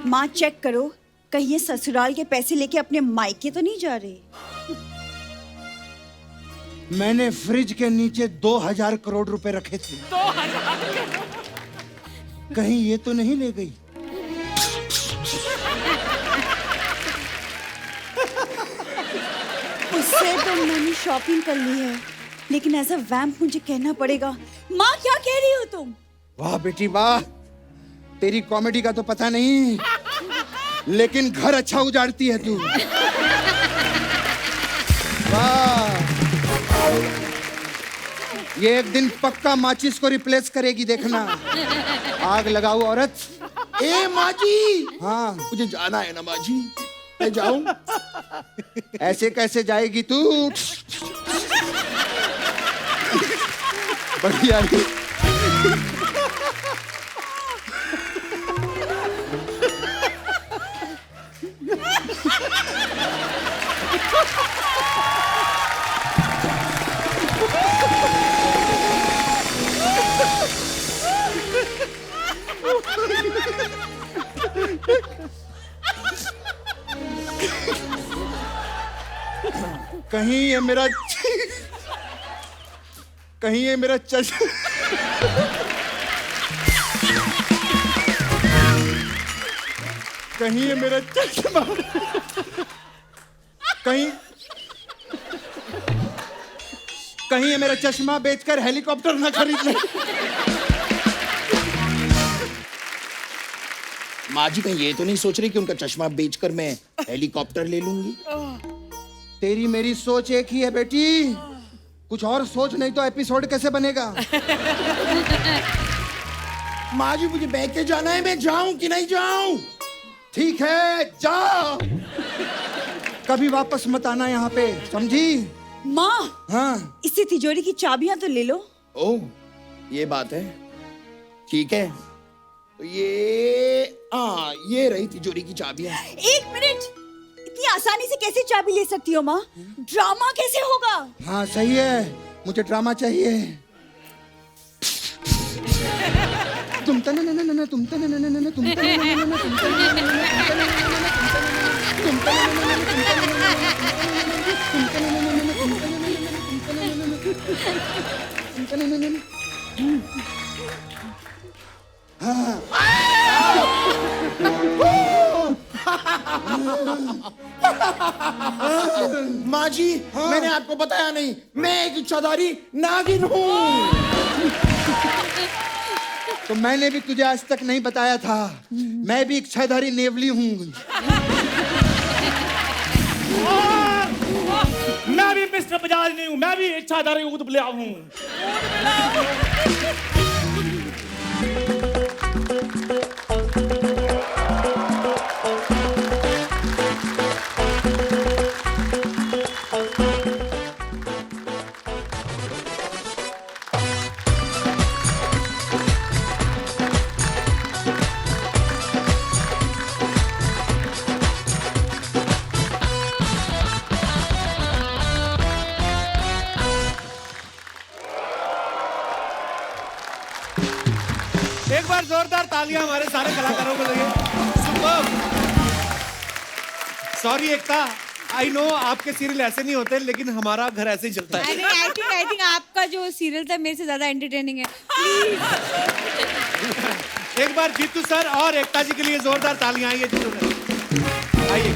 माँ चेक करो, कहीं ये ससुराल के पैसे लेके अपने मायके तो नहीं जा रहे। मैंने फ्रिज के नीचे 2000 करोड़ रुपए रखे थे। 2000 कहीं ये तो नहीं ले गई? उससे तो मैंने शॉपिंग कर ली है, लेकिन एज अ वैम्प मुझे कहना पड़ेगा। माँ क्या कह रही हो तुम? वाह बेटी वाह, तेरी कॉमेडी का तो पता नहीं, लेकिन घर अच्छा उजाड़ती है तू। वाह, ये एक दिन पक्का माचिस को रिप्लेस करेगी, देखना। आग लगाओ औरत। ए माँ जी, हाँ, मुझे जाना है ना माँ जी, मैं जाऊं? ऐसे कैसे जाएगी तू? बढ़िया है। कहीं ये मेरा चश्मा कहीं ये मेरा चश्मा कहीं ये मेरा चश्मा बेचकर हेलीकॉप्टर न खरीद ले। माँ जी कहीं ये तो नहीं सोच रही कि उनका चश्मा बेचकर मैं हेलीकॉप्टर ले लूंगी? तेरी मेरी सोच एक ही है बेटी, कुछ और सोच, नहीं तो एपिसोड कैसे बनेगा? माँ जी मुझे बह के जाना है, मैं जाऊं कि नहीं जाऊं? ठीक है, जा, कभी वापस मत आना यहाँ पे, समझी? माँ, हाँ, इससे तिजोरी की चाबियां तो ले लो। ओह, ये बात है, ठीक है। तो ये रही तिजोरी की चाबियां। एक मिनट, इतनी आसानी से कैसे चाबी ले सकती हो माँ? ड्रामा कैसे होगा? हाँ सही है, मुझे ड्रामा चाहिए। तुम तने न न न तुम तने न न न तुम तने न न न तुम तने न न तुम तने न न तुम तने न न तुम तने न न। माँ जी, मैंने आपको बताया नहीं, मैं एक इच्छाधारी नागिन हूँ। तो मैंने भी तुझे आज तक नहीं बताया था, मैं भी इच्छाधारी नेवली हूँ। मैं भी मिस्टर बजाज नहीं हूँ, मैं भी इच्छाधारी ऊद बिलाव हूँ। एक बार जोरदार तालियां हमारे सारे कलाकारों को लगे। Superb. Sorry Ekta, I know आपके सीरियल ऐसे नहीं होते, लेकिन हमारा घर ऐसे ही चलता है। आई थिंक आपका जो सीरियल था मेरे से ज्यादा एंटरटेनिंग है। प्लीज एक बार जीतू सर और एकता जी के लिए जोरदार तालियां। आइए जीतू सर, आइए।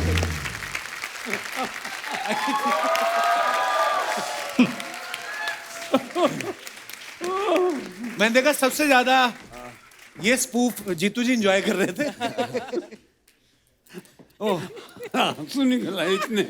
मैंने देखा सबसे ज्यादा ये स्पूफ जीतू जी एंजॉय कर रहे थे। आंसू निकला इतने।